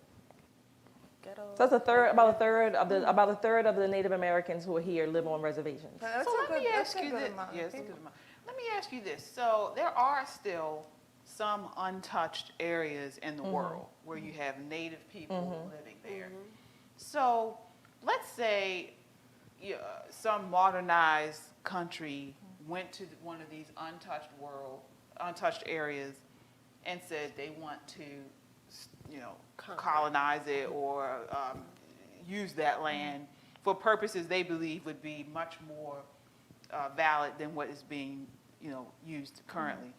Speaker 2: ghetto.
Speaker 4: So that's about a third of the Native Americans who are here live on reservations.
Speaker 3: that's
Speaker 1: So
Speaker 3: a
Speaker 1: let
Speaker 3: good,
Speaker 1: me
Speaker 3: that's
Speaker 1: ask
Speaker 3: a
Speaker 1: you
Speaker 3: good
Speaker 1: this.
Speaker 3: amount of
Speaker 1: Yes, a
Speaker 3: people.
Speaker 1: good amount. Let me ask you this. So there are still some untouched areas in the world where you have Native people living there. So let's say some modernized country went to one of these untouched areas and said they want to, colonize it or use that land for purposes they believe would be much more valid than what is being, used currently.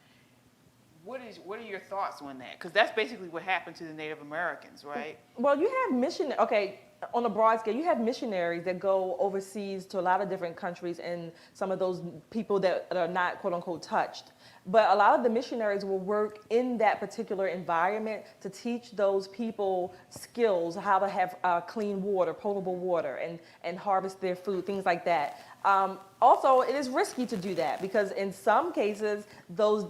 Speaker 1: What are your thoughts on that? Because that's basically what happened to the Native Americans, right?
Speaker 4: Well, you have on a broad scale, you have missionaries that go overseas to a lot of different countries, and some of those people that are not quote unquote touched. But a lot of the missionaries will work in that particular environment to teach those people skills, how to have clean water, potable water, and harvest their food, things like that. Also, it is risky to do that because in some cases, those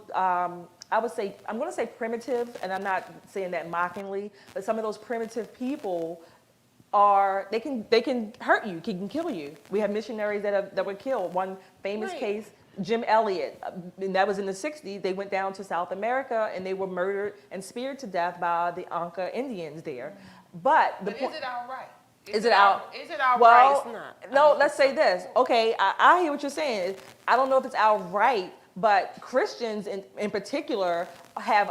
Speaker 4: I would say, I'm going to say primitive, and I'm not saying that mockingly, but some of those primitive people they can hurt you, can kill you. We have missionaries that were killed. One famous
Speaker 2: Right.
Speaker 4: case, Jim Elliot, and that was in the 60s. They went down to South America and they were murdered and speared to death by the Anka Indians there. But
Speaker 1: But is it our right?
Speaker 4: Is it our-
Speaker 1: Is it our
Speaker 4: well,
Speaker 1: right?
Speaker 2: It's not.
Speaker 4: no, let's say this. Okay, I hear what you're saying. I don't know if it's our right, but Christians in particular have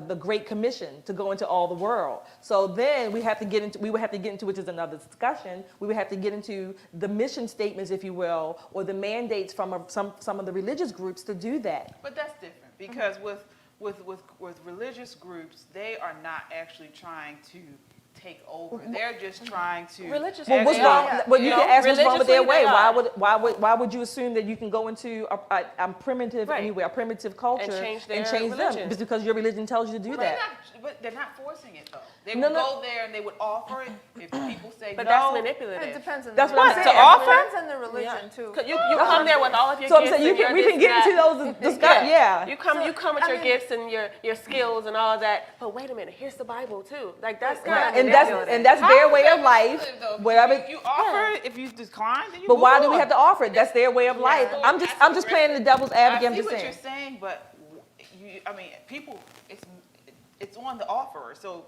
Speaker 4: the Great Commission to go into all the world. So then we would have to get into, which is another discussion, we would have to get into the mission statements, if you will, or the mandates from some of the religious groups to do that.
Speaker 1: But that's different because with religious groups, they are not actually trying to take over. They're just trying to.
Speaker 2: Religious
Speaker 4: Well, what's
Speaker 2: They
Speaker 4: wrong?
Speaker 2: are.
Speaker 4: Well, you
Speaker 2: You
Speaker 4: can
Speaker 2: know,
Speaker 4: ask what's wrong with their way.
Speaker 2: religiously they
Speaker 4: Why would you assume that you can go into a primitive
Speaker 2: Right.
Speaker 4: anywhere, a primitive culture,
Speaker 2: change their
Speaker 4: them
Speaker 2: religion.
Speaker 4: just because your religion tells you to do
Speaker 1: But
Speaker 4: that?
Speaker 1: they're not forcing it though. They
Speaker 4: No,
Speaker 1: would
Speaker 4: no.
Speaker 1: go there and they would offer it. If people say
Speaker 2: But
Speaker 1: no,
Speaker 2: that's
Speaker 3: It
Speaker 2: manipulative.
Speaker 3: depends on
Speaker 4: That's
Speaker 3: the
Speaker 4: what I'm
Speaker 3: religion.
Speaker 4: saying.
Speaker 1: To offer?
Speaker 3: It depends on the religion
Speaker 2: Yeah.
Speaker 3: too.
Speaker 2: 'Cause you come there with all of your
Speaker 4: So I'm
Speaker 2: gifts
Speaker 4: saying
Speaker 2: and your
Speaker 4: we can
Speaker 2: this,
Speaker 4: get into
Speaker 2: that.
Speaker 4: those discussions. Yeah.
Speaker 2: You come with
Speaker 3: I
Speaker 2: your
Speaker 3: mean-
Speaker 2: gifts and your skills and all of that. But wait a minute, here's the Bible too. Like that's kind
Speaker 4: Right.
Speaker 2: of
Speaker 4: And
Speaker 2: manipulative.
Speaker 4: that's
Speaker 1: How
Speaker 4: their
Speaker 1: is
Speaker 4: way
Speaker 1: that
Speaker 4: of life.
Speaker 1: manipulative, though?
Speaker 4: Whatever.
Speaker 1: You offer it. If you decline, then you
Speaker 4: But
Speaker 1: move
Speaker 4: why do we
Speaker 1: on.
Speaker 4: have to offer it? That's their way of life.
Speaker 3: Yeah.
Speaker 4: I'm just playing the devil's advocate.
Speaker 1: I
Speaker 4: I'm
Speaker 1: see
Speaker 4: just
Speaker 1: what
Speaker 4: saying.
Speaker 1: you're saying, but people, it's on the offerer. So,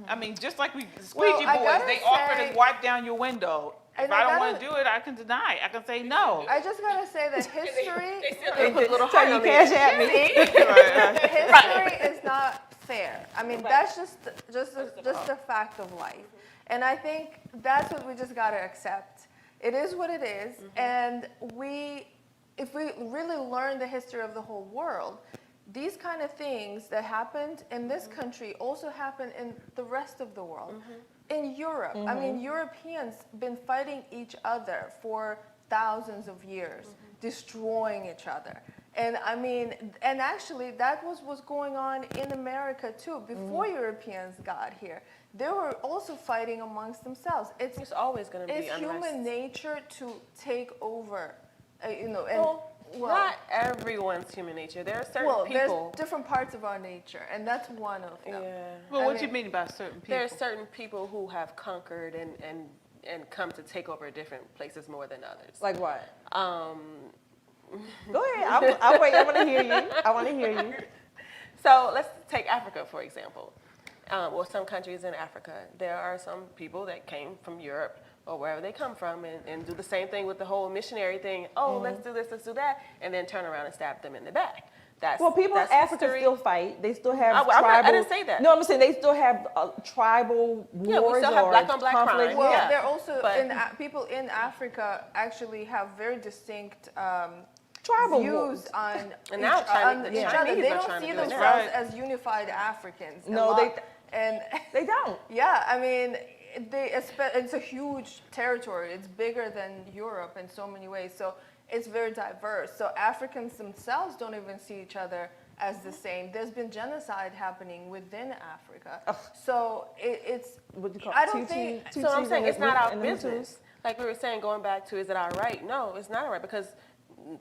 Speaker 1: I mean, just like we squeegee
Speaker 3: Well, I
Speaker 1: boys,
Speaker 3: gotta
Speaker 1: they offer
Speaker 3: say-
Speaker 1: to wipe down your window. If
Speaker 3: And
Speaker 1: I
Speaker 3: I
Speaker 1: don't
Speaker 3: gotta-
Speaker 1: want to do it, I can deny it. I can say no.
Speaker 3: I just gotta say that history,
Speaker 2: They put a little
Speaker 4: So
Speaker 2: heart
Speaker 4: you
Speaker 2: on
Speaker 4: cash
Speaker 2: it.
Speaker 4: at me.
Speaker 3: history is not fair. I mean, that's just a fact of life. And I think that's what we just gotta accept. It is what it is, and if we really learn the history of the whole world, these kind of things that happened in this country also happen in the rest of the world. In Europe, I mean, Europeans been fighting each other for thousands of years, destroying each other. And I mean, and actually that was going on in America too. Before Europeans got here, they were also fighting amongst themselves.
Speaker 2: It's always going to be
Speaker 3: It's
Speaker 2: unrest.
Speaker 3: human nature to take over, and
Speaker 2: Well, not everyone's human nature. There are certain
Speaker 3: well,
Speaker 2: people.
Speaker 3: there's different parts of our nature, and that's one of them.
Speaker 2: Yeah.
Speaker 1: Well,
Speaker 3: I
Speaker 1: what you
Speaker 3: mean-
Speaker 1: mean by certain people?
Speaker 2: There are certain people who have conquered and come to take over different places more than others.
Speaker 4: Like what?
Speaker 2: Um,
Speaker 4: Go ahead. I'll wait. I want to hear you. I want to hear you.
Speaker 2: so let's take Africa, for example. Or some countries in Africa. There are some people that came from Europe or wherever they come from and do the same thing with the whole missionary thing. Oh, let's do this, let's do that, and then turn around and stab them in the back. That's
Speaker 4: Well, people in
Speaker 2: that's
Speaker 4: Africa
Speaker 2: history.
Speaker 4: still fight. They still have
Speaker 2: I'm not-
Speaker 4: tribal.
Speaker 2: I didn't say that.
Speaker 4: No, I'm saying they still have tribal wars
Speaker 2: Yeah, we still have
Speaker 4: or
Speaker 2: black on black
Speaker 4: conflicts.
Speaker 2: crime.
Speaker 3: Well,
Speaker 2: Yeah,
Speaker 3: they're also
Speaker 2: but-
Speaker 3: people in Africa actually have very distinct
Speaker 4: Tribal
Speaker 3: views
Speaker 4: wars.
Speaker 3: on
Speaker 2: And now China- the
Speaker 3: each other.
Speaker 2: Chinese
Speaker 3: They
Speaker 2: are
Speaker 3: don't
Speaker 2: trying to
Speaker 3: see
Speaker 2: do it now.
Speaker 3: themselves
Speaker 1: Right.
Speaker 3: as unified Africans. a
Speaker 4: No,
Speaker 3: lot. And
Speaker 4: They don't.
Speaker 3: yeah, I mean, it's a huge territory. It's bigger than Europe in so many ways. So it's very diverse. So Africans themselves don't even see each other as the same. There's been genocide happening within Africa. So it's
Speaker 4: What do you call
Speaker 3: I
Speaker 4: it?
Speaker 3: don't think-
Speaker 2: So I'm saying it's not our
Speaker 4: and the Hutus.
Speaker 2: business. Like we were saying, going back to, is it our right? No, it's not our right because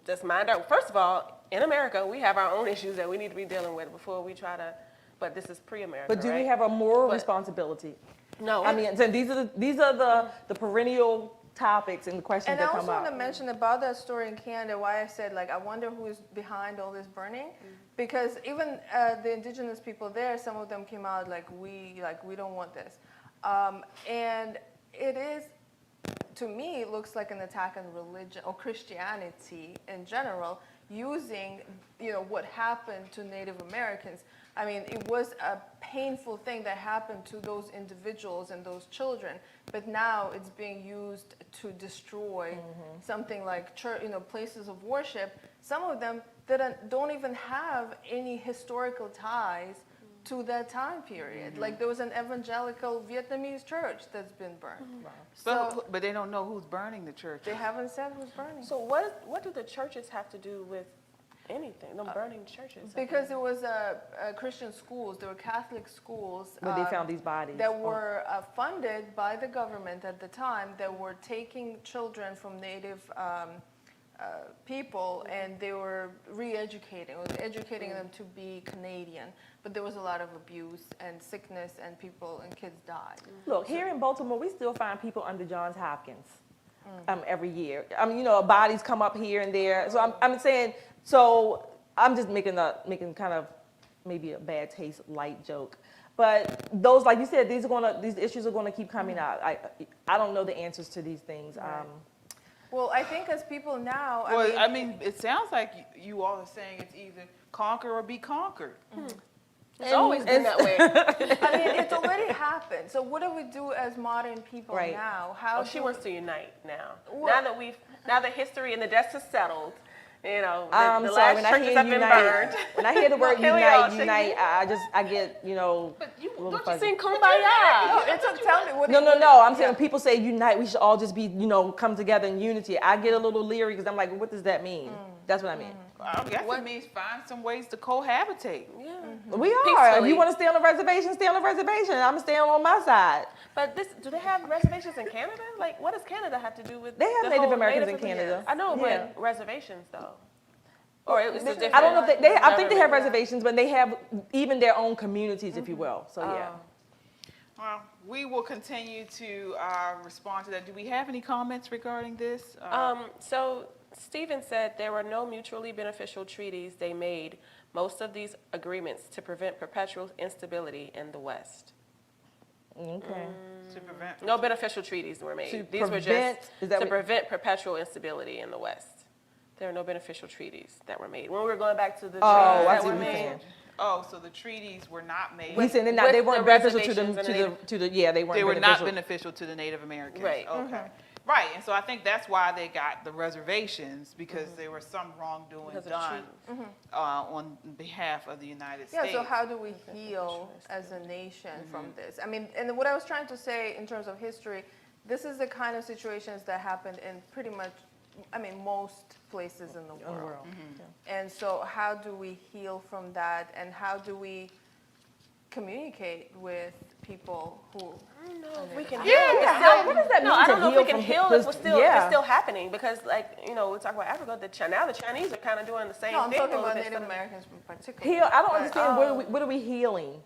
Speaker 2: just mind our. First of all, in America, we have our own issues that we need to be dealing with before we try to. But this is pre-America.
Speaker 4: But do
Speaker 2: right?
Speaker 4: we have a moral
Speaker 2: But-
Speaker 4: responsibility?
Speaker 2: No.
Speaker 4: I mean, so these are the perennial topics and the questions
Speaker 3: And I
Speaker 4: that
Speaker 3: also
Speaker 4: come
Speaker 3: want to
Speaker 4: up.
Speaker 3: mention about that story in Canada, why I said, like, I wonder who is behind all this burning. Because even the indigenous people there, some of them came out like, we don't want this. And it is, to me, it looks like an attack on religion or Christianity in general, using, what happened to Native Americans. I mean, it was a painful thing that happened to those individuals and those children, but now it's being used to destroy something like church, places of worship. Some of them that don't even have any historical ties to that time period. Like there was an evangelical Vietnamese church that's been burned. So
Speaker 1: But they don't know who's burning the church.
Speaker 3: they haven't said who's burning.
Speaker 2: So what do the churches have to do with anything? Them burning churches?
Speaker 3: Because it was Christian schools, there were Catholic schools
Speaker 4: Where they found these bodies.
Speaker 3: that were funded by the government at the time that were taking children from Native people and they were re-educating, or educating them to be Canadian. But there was a lot of abuse and sickness and people and kids died.
Speaker 4: Look, here in Baltimore, we still find people under Johns Hopkins every year. I mean, you know, bodies come up here and there. So I'm saying, so I'm just making kind of maybe a bad taste light joke. But those, like you said, these issues are gonna keep coming out. I don't know the answers to these things.
Speaker 3: Well, I think as people now,
Speaker 1: Well, I mean, it sounds like you all are saying it's either conquer or be conquered.
Speaker 2: It's always been that way.
Speaker 3: I mean, it's already happened. So what do we do as modern people
Speaker 4: Right.
Speaker 3: now? How
Speaker 2: She
Speaker 3: do
Speaker 2: wants to unite now.
Speaker 3: Well-
Speaker 2: Now that history and the dust is settled, you know,
Speaker 4: I'm
Speaker 2: the
Speaker 4: sorry,
Speaker 2: last
Speaker 4: when I
Speaker 2: churches
Speaker 4: hear
Speaker 2: have been burned.
Speaker 4: unite, when I hear the word
Speaker 2: Here we are,
Speaker 4: unite, I get, you know,
Speaker 2: But you,
Speaker 4: a little
Speaker 2: don't you
Speaker 4: fuzzy.
Speaker 2: sing Kumbaya?
Speaker 3: No, it's a, tell me what.
Speaker 4: No. I'm saying when people say unite, we should all just be, you know, come together in unity. I get a little leery because I'm like, what does that mean? That's what I mean.
Speaker 1: I guess it means find some ways to cohabitate.
Speaker 2: Yeah.
Speaker 4: We are. If
Speaker 2: Peacefully.
Speaker 4: you want to stay on the reservation, stay on the reservation. I'm staying on my side.
Speaker 2: But do they have reservations in Canada? Like, what does Canada have to do with?
Speaker 4: They have
Speaker 2: the
Speaker 4: Native
Speaker 2: whole
Speaker 4: Americans in
Speaker 2: Native-
Speaker 4: Canada.
Speaker 2: I know,
Speaker 4: Yeah.
Speaker 2: but reservations though, or it's a different.
Speaker 4: I don't know if they I think they have
Speaker 2: government.
Speaker 4: reservations, but they have even their own communities, if you will. So yeah.
Speaker 1: Well, we will continue to respond to that. Do we have any comments regarding this?
Speaker 2: So Stephen said there were no mutually beneficial treaties they made most of these agreements to prevent perpetual instability in the West.
Speaker 4: Okay.
Speaker 1: To prevent.
Speaker 2: No beneficial treaties were made.
Speaker 4: To
Speaker 2: These were
Speaker 4: prevent-
Speaker 2: just
Speaker 4: is that
Speaker 2: to
Speaker 4: what-
Speaker 2: prevent perpetual instability in the West. There are no beneficial treaties that were made. When we were going back to the
Speaker 4: Oh,
Speaker 2: treaties
Speaker 4: I
Speaker 2: that
Speaker 4: see
Speaker 2: were
Speaker 4: what you're
Speaker 2: made,
Speaker 4: saying.
Speaker 1: Oh, so the treaties were not made.
Speaker 4: He's saying
Speaker 2: with
Speaker 4: they weren't
Speaker 2: the
Speaker 4: beneficial to
Speaker 2: reservations and
Speaker 4: they weren't
Speaker 1: They were not
Speaker 4: beneficial.
Speaker 1: beneficial to the Native Americans.
Speaker 2: Right.
Speaker 1: Okay. Right, and so I think that's why they got the reservations, because there was some wrongdoing
Speaker 2: Because of
Speaker 1: done
Speaker 2: treaties.
Speaker 1: on behalf of the United
Speaker 3: Yeah,
Speaker 1: States.
Speaker 3: so how do we heal as a nation from this? I mean, and what I was trying to say in terms of history, this is the kind of situations that happened in pretty much, I mean, most places in the world. And so how do we heal from that, and how do we communicate with people who?
Speaker 2: I don't know if we can
Speaker 1: Yeah,
Speaker 2: heal.
Speaker 1: yeah.
Speaker 2: Still-
Speaker 4: What does that
Speaker 2: no,
Speaker 4: mean
Speaker 2: I
Speaker 4: to
Speaker 2: don't know if
Speaker 4: heal
Speaker 2: we can
Speaker 4: from
Speaker 2: heal
Speaker 4: his-
Speaker 2: if it's still
Speaker 4: yeah.
Speaker 2: it's still happening, because like, you know, we talk about Africa, now the Chinese are kind of doing the same
Speaker 3: No, I'm
Speaker 2: thing.
Speaker 3: talking
Speaker 2: a little
Speaker 3: about
Speaker 2: bit.
Speaker 3: Native Americans in particular.
Speaker 4: Heal. I don't
Speaker 3: But,
Speaker 4: understand what are we healing?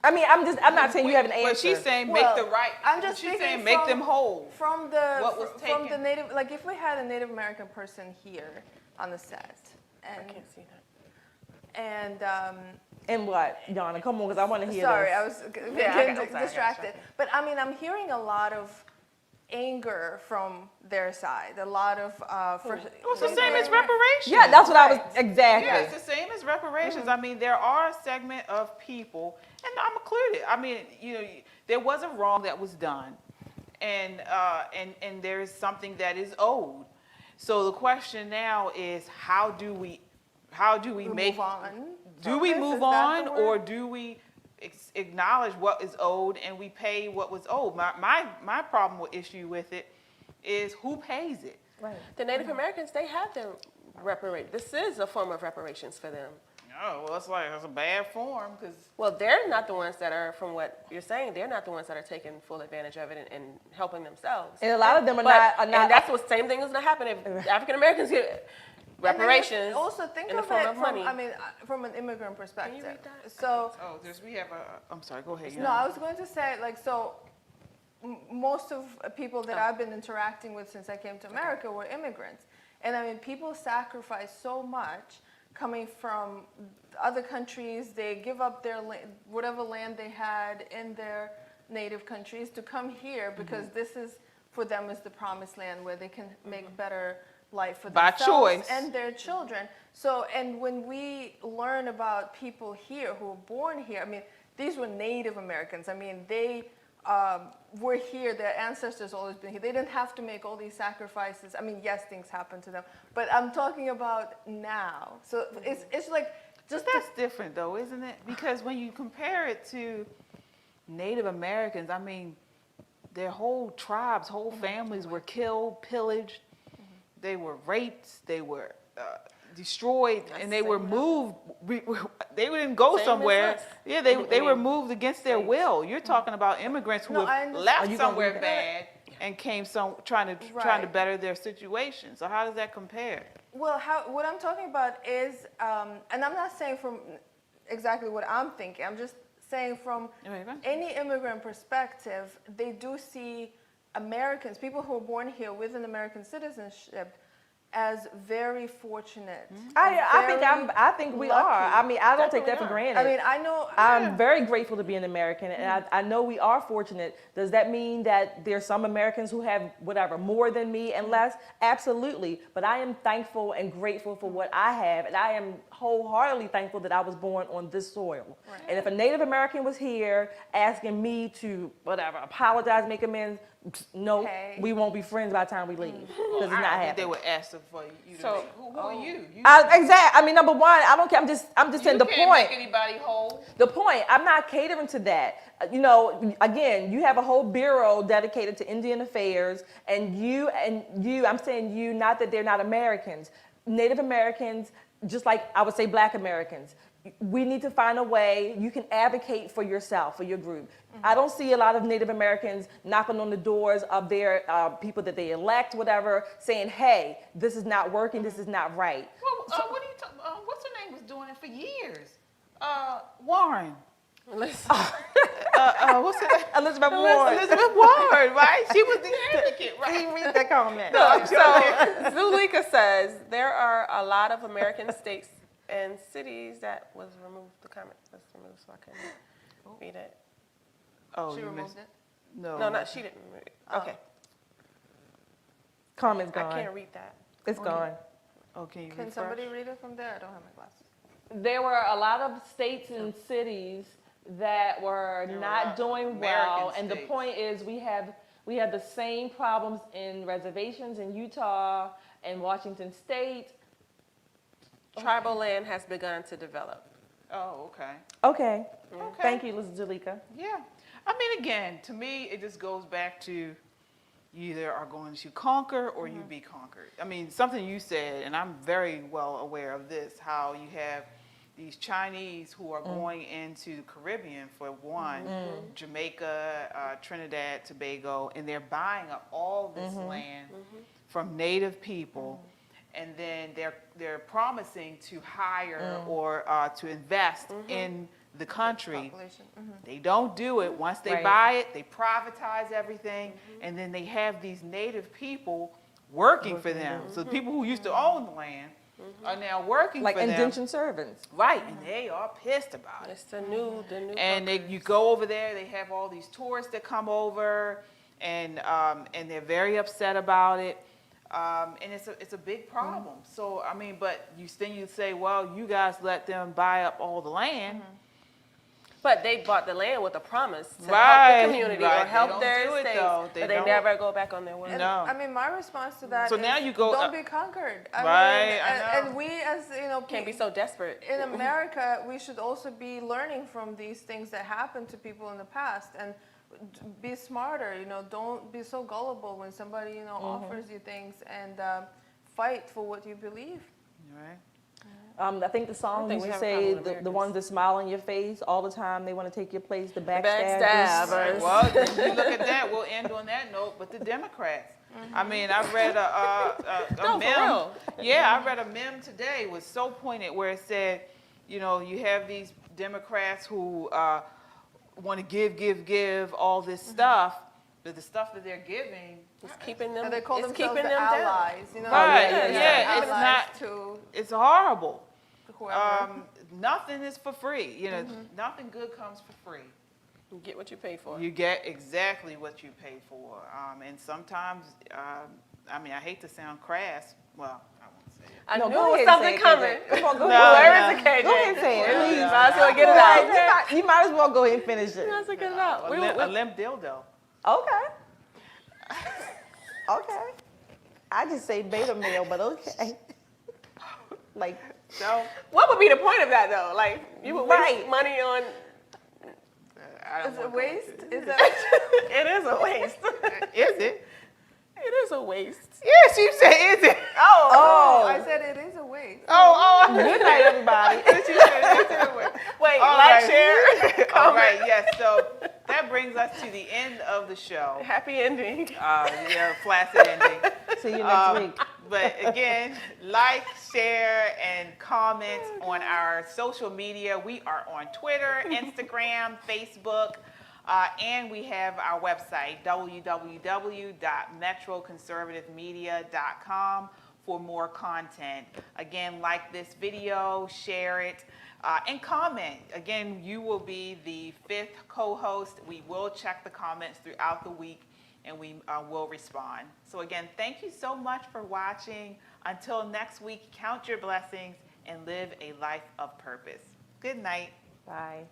Speaker 4: I mean, I'm not saying you have an answer.
Speaker 1: But she's saying
Speaker 3: Well,
Speaker 1: make the right.
Speaker 3: I'm just
Speaker 1: she's
Speaker 3: thinking
Speaker 1: saying make
Speaker 3: from-
Speaker 1: them whole.
Speaker 3: From the
Speaker 1: What was
Speaker 3: from the
Speaker 1: taken?
Speaker 3: Native, like if we had a Native American person here on the set,
Speaker 2: I
Speaker 3: and
Speaker 2: can't see that.
Speaker 4: And what, Yana? Come on, because I want to hear
Speaker 3: sorry,
Speaker 4: this.
Speaker 3: I was
Speaker 2: Yeah, I
Speaker 3: getting
Speaker 2: got you.
Speaker 3: distracted. But I mean, I'm hearing a lot of anger from their side, a lot of
Speaker 1: Well, it's the same as reparations.
Speaker 4: Yeah, that's what I was exactly.
Speaker 1: Yeah, it's the same as reparations. I mean, there are a segment of people, and I'm included. I mean, you know, there was a wrong that was done, and there is something that is owed. So the question now is, how do we make
Speaker 3: move on.
Speaker 1: Do
Speaker 3: from
Speaker 1: we
Speaker 3: this?
Speaker 1: move
Speaker 3: Is that
Speaker 1: on,
Speaker 3: the
Speaker 1: or
Speaker 3: word?
Speaker 1: do we acknowledge what is owed and we pay what was owed? My problem with issue with it is who pays it.
Speaker 4: Right.
Speaker 2: The Native Americans, they have their this is a form of reparations for them.
Speaker 1: Oh, well, it's a bad form because
Speaker 2: Well, they're not the ones that are, from what you're saying, they're not the ones that are taking full advantage of it and helping themselves.
Speaker 4: And a lot of them are
Speaker 2: But-
Speaker 4: not.
Speaker 2: and that's what same thing is going to happen if African Americans get
Speaker 3: And then
Speaker 2: reparations
Speaker 3: also think
Speaker 2: in the
Speaker 3: of
Speaker 2: form
Speaker 3: it
Speaker 2: of
Speaker 3: from,
Speaker 2: money.
Speaker 3: I mean, from an immigrant perspective.
Speaker 2: read that?
Speaker 3: So.
Speaker 1: we have I'm sorry, go ahead.
Speaker 3: No, I was going to say, like, so most of people that I've been interacting with since I came to America were immigrants. And I mean, people sacrifice so much coming from other countries. They give up their whatever land they had in their native countries to come here because this is, for them, is the promised land where they can make better life for
Speaker 1: By
Speaker 3: themselves
Speaker 1: choice.
Speaker 3: and their children. So, and when we learn about people here who were born here, I mean, these were Native Americans. I mean, they were here. Their ancestors always been here. They didn't have to make all these sacrifices. I mean, yes, things happen to them, but I'm talking about now. So it's like
Speaker 1: Just that's different though, isn't it? Because when you compare it to Native Americans, I mean, their whole tribes, whole families were killed, pillaged, they were raped, they were destroyed, and they were moved. They didn't go
Speaker 2: Same as
Speaker 1: somewhere.
Speaker 2: us.
Speaker 1: Yeah, they were
Speaker 2: mean,
Speaker 1: moved against their will. You're talking about immigrants who
Speaker 3: No, I
Speaker 1: have
Speaker 3: understand.
Speaker 1: left
Speaker 4: Are you gonna
Speaker 1: somewhere
Speaker 4: read
Speaker 1: bad and came trying to
Speaker 3: Right.
Speaker 1: better their situation. So how does that compare?
Speaker 3: Well, what I'm talking about is, and I'm not saying from exactly what I'm thinking. I'm just saying from
Speaker 1: Right.
Speaker 3: any immigrant perspective, they do see Americans, people who are born here with an American citizenship, as very fortunate.
Speaker 4: I think we are. I mean, I don't take that for
Speaker 2: Definitely
Speaker 4: granted.
Speaker 3: I mean, I know.
Speaker 4: I'm very grateful to be an American, and I know we are fortunate. Does that mean that there's some Americans who have whatever more than me and less? Absolutely. But I am thankful and grateful for what I have, and I am wholeheartedly thankful that I was born on this soil.
Speaker 3: Right.
Speaker 4: And if a Native American was here asking me to whatever apologize, make amends, no,
Speaker 3: Hey.
Speaker 4: we won't be friends by the time we leave because it's not
Speaker 1: I think they
Speaker 4: happening.
Speaker 1: would ask them for you to
Speaker 2: So-
Speaker 1: make, who are you?
Speaker 4: Exactly. I mean, number one, I don't care. I'm just saying the
Speaker 1: can't
Speaker 4: point.
Speaker 1: make anybody whole.
Speaker 4: The point, I'm not catering to that. You know, again, you have a whole bureau dedicated to Indian affairs, and you, I'm saying you, not that they're not Americans. Native Americans, just like I would say Black Americans, we need to find a way you can advocate for yourself, for your group. I don't see a lot of Native Americans knocking on the doors of their people that they elect, whatever, saying, hey, this is not working, this is not right.
Speaker 1: Well, what are you talking? What's her name was doing it for years? Warren.
Speaker 2: Listen,
Speaker 1: What's her name?
Speaker 4: Elizabeth Warren.
Speaker 1: Elizabeth Warren, right? She was the advocate, right?
Speaker 4: Read that comment.
Speaker 2: so Zulika says there are a lot of American states and cities that was removed. The comment was removed, so I couldn't read it.
Speaker 1: Oh,
Speaker 3: She
Speaker 1: you
Speaker 3: removed
Speaker 1: missed
Speaker 3: it.
Speaker 1: No,
Speaker 2: No, she didn't remove it. Okay,
Speaker 4: Comment's
Speaker 2: I
Speaker 4: gone.
Speaker 2: can't read that.
Speaker 4: It's gone.
Speaker 1: Oh, can you
Speaker 3: Can
Speaker 1: refresh?
Speaker 3: somebody read it from there? I don't have my glasses.
Speaker 4: There were a lot of states and cities that were
Speaker 1: There were a
Speaker 4: not
Speaker 1: lot
Speaker 4: doing
Speaker 1: of
Speaker 4: well,
Speaker 1: American
Speaker 4: and the
Speaker 1: states.
Speaker 4: point is we have the same problems in reservations in Utah and Washington State.
Speaker 2: Tribal land has begun to develop.
Speaker 1: Oh, okay.
Speaker 4: Okay.
Speaker 1: Okay.
Speaker 4: Thank you, Jalika.
Speaker 1: Yeah. I mean, again, to me, it just goes back to you either are going to conquer or you be conquered. I mean, something you said, and I'm very well aware of this, how you have these Chinese who are going into the Caribbean for one, Jamaica, Trinidad, Tobago, and they're buying up all this land from native people. And then they're promising to hire or to invest in the country.
Speaker 3: Population.
Speaker 1: They don't do it. Once they
Speaker 4: Right.
Speaker 1: buy it, they privatize everything, and then they have these native people working for them. So the people who used to own the land are now working
Speaker 4: Like
Speaker 1: for them.
Speaker 4: indentured servants.
Speaker 1: Right, and they are pissed about it.
Speaker 2: It's the new.
Speaker 1: And you go over there, they have all these tourists that come over, and they're very upset about it. And it's a big problem. So I mean, but you say, well, you guys let them buy up all the land.
Speaker 2: But they bought the land with a promise to
Speaker 1: Right,
Speaker 2: help the community
Speaker 1: right.
Speaker 2: or
Speaker 1: They
Speaker 2: help
Speaker 1: don't
Speaker 2: their
Speaker 1: do it,
Speaker 2: estates,
Speaker 1: though. They
Speaker 2: but they
Speaker 1: don't.
Speaker 2: never go back on their word.
Speaker 3: And,
Speaker 1: No.
Speaker 3: I mean, my response to that
Speaker 1: So
Speaker 3: is
Speaker 1: now you go-
Speaker 3: don't be conquered. I
Speaker 1: Right,
Speaker 3: mean,
Speaker 1: I know.
Speaker 3: and we as,
Speaker 2: Can't be so desperate.
Speaker 3: in America, we should also be learning from these things that happened to people in the past and be smarter. Don't be so gullible when somebody offers you things, and fight for what you believe.
Speaker 1: Right.
Speaker 4: I think the song
Speaker 2: think
Speaker 4: used
Speaker 2: we
Speaker 4: to
Speaker 2: have a problem
Speaker 4: say
Speaker 2: with
Speaker 4: the
Speaker 2: Americans.
Speaker 4: ones that smile in your face all the time, they want to take your place, the backstabbers.
Speaker 2: Backstabbers.
Speaker 1: Well, if you look at that, we'll end on that note. But the Democrats. I mean, I read a
Speaker 2: No, for
Speaker 1: meme.
Speaker 2: real.
Speaker 1: Yeah, I read a meme today. It was so pointed where it said, you have these Democrats who want to give all this stuff, but the stuff that they're giving,
Speaker 2: It's keeping them.
Speaker 3: And they call
Speaker 2: it's
Speaker 3: themselves
Speaker 2: keeping
Speaker 3: the
Speaker 2: them down.
Speaker 3: allies.
Speaker 1: Right,
Speaker 3: they're
Speaker 1: it's
Speaker 3: allies
Speaker 1: not-
Speaker 3: to
Speaker 1: it's horrible.
Speaker 3: whoever.
Speaker 1: Nothing is for free. Nothing good comes for free.
Speaker 2: You get what you pay for.
Speaker 1: You get exactly what you pay for. And sometimes, I mean, I hate to sound crass. Well, I won't say it.
Speaker 2: I
Speaker 4: No,
Speaker 2: knew
Speaker 4: go
Speaker 2: it was
Speaker 4: ahead and
Speaker 2: something
Speaker 4: say it,
Speaker 2: coming.
Speaker 4: KJ. Come on, go
Speaker 1: No,
Speaker 4: ahead.
Speaker 2: Where is it, KJ?
Speaker 4: Go ahead and say it, please.
Speaker 2: Might as well get it out.
Speaker 4: You might as well go ahead and finish it.
Speaker 2: Might as well get it out.
Speaker 1: A limp dildo.
Speaker 4: Okay. Okay. I just say beta male, but okay. Like,
Speaker 1: So,
Speaker 2: What would be the point of that though? Like you would waste
Speaker 4: Right.
Speaker 2: money on.
Speaker 1: I don't
Speaker 3: Is
Speaker 1: wanna
Speaker 3: it
Speaker 1: go
Speaker 3: waste?
Speaker 1: into
Speaker 3: Is that?
Speaker 2: It is a waste.
Speaker 1: Is it?
Speaker 2: It is a waste.
Speaker 1: Yes, you said is it?
Speaker 3: Oh, I said it is a waste.
Speaker 1: Oh,
Speaker 4: good night, everybody.
Speaker 1: you said is it?
Speaker 2: Wait,
Speaker 1: All
Speaker 2: like,
Speaker 1: right.
Speaker 2: share,
Speaker 1: All
Speaker 2: comment.
Speaker 1: right, yes. So that brings us to the end of the show.
Speaker 2: Happy ending.
Speaker 1: Yeah, flaccid ending.
Speaker 4: See you next week.
Speaker 1: But again, like, share, and comment on our social media. We are on Twitter, Instagram, Facebook, and we have our website, www.metroconservativemedia.com for more content. Again, like this video, share it, and comment. Again, you will be the 5th co-host. We will check the comments throughout the week, and we will respond. So again, thank you so much for watching. Until next week, count your blessings and live a life of purpose. Good night.
Speaker 4: Bye.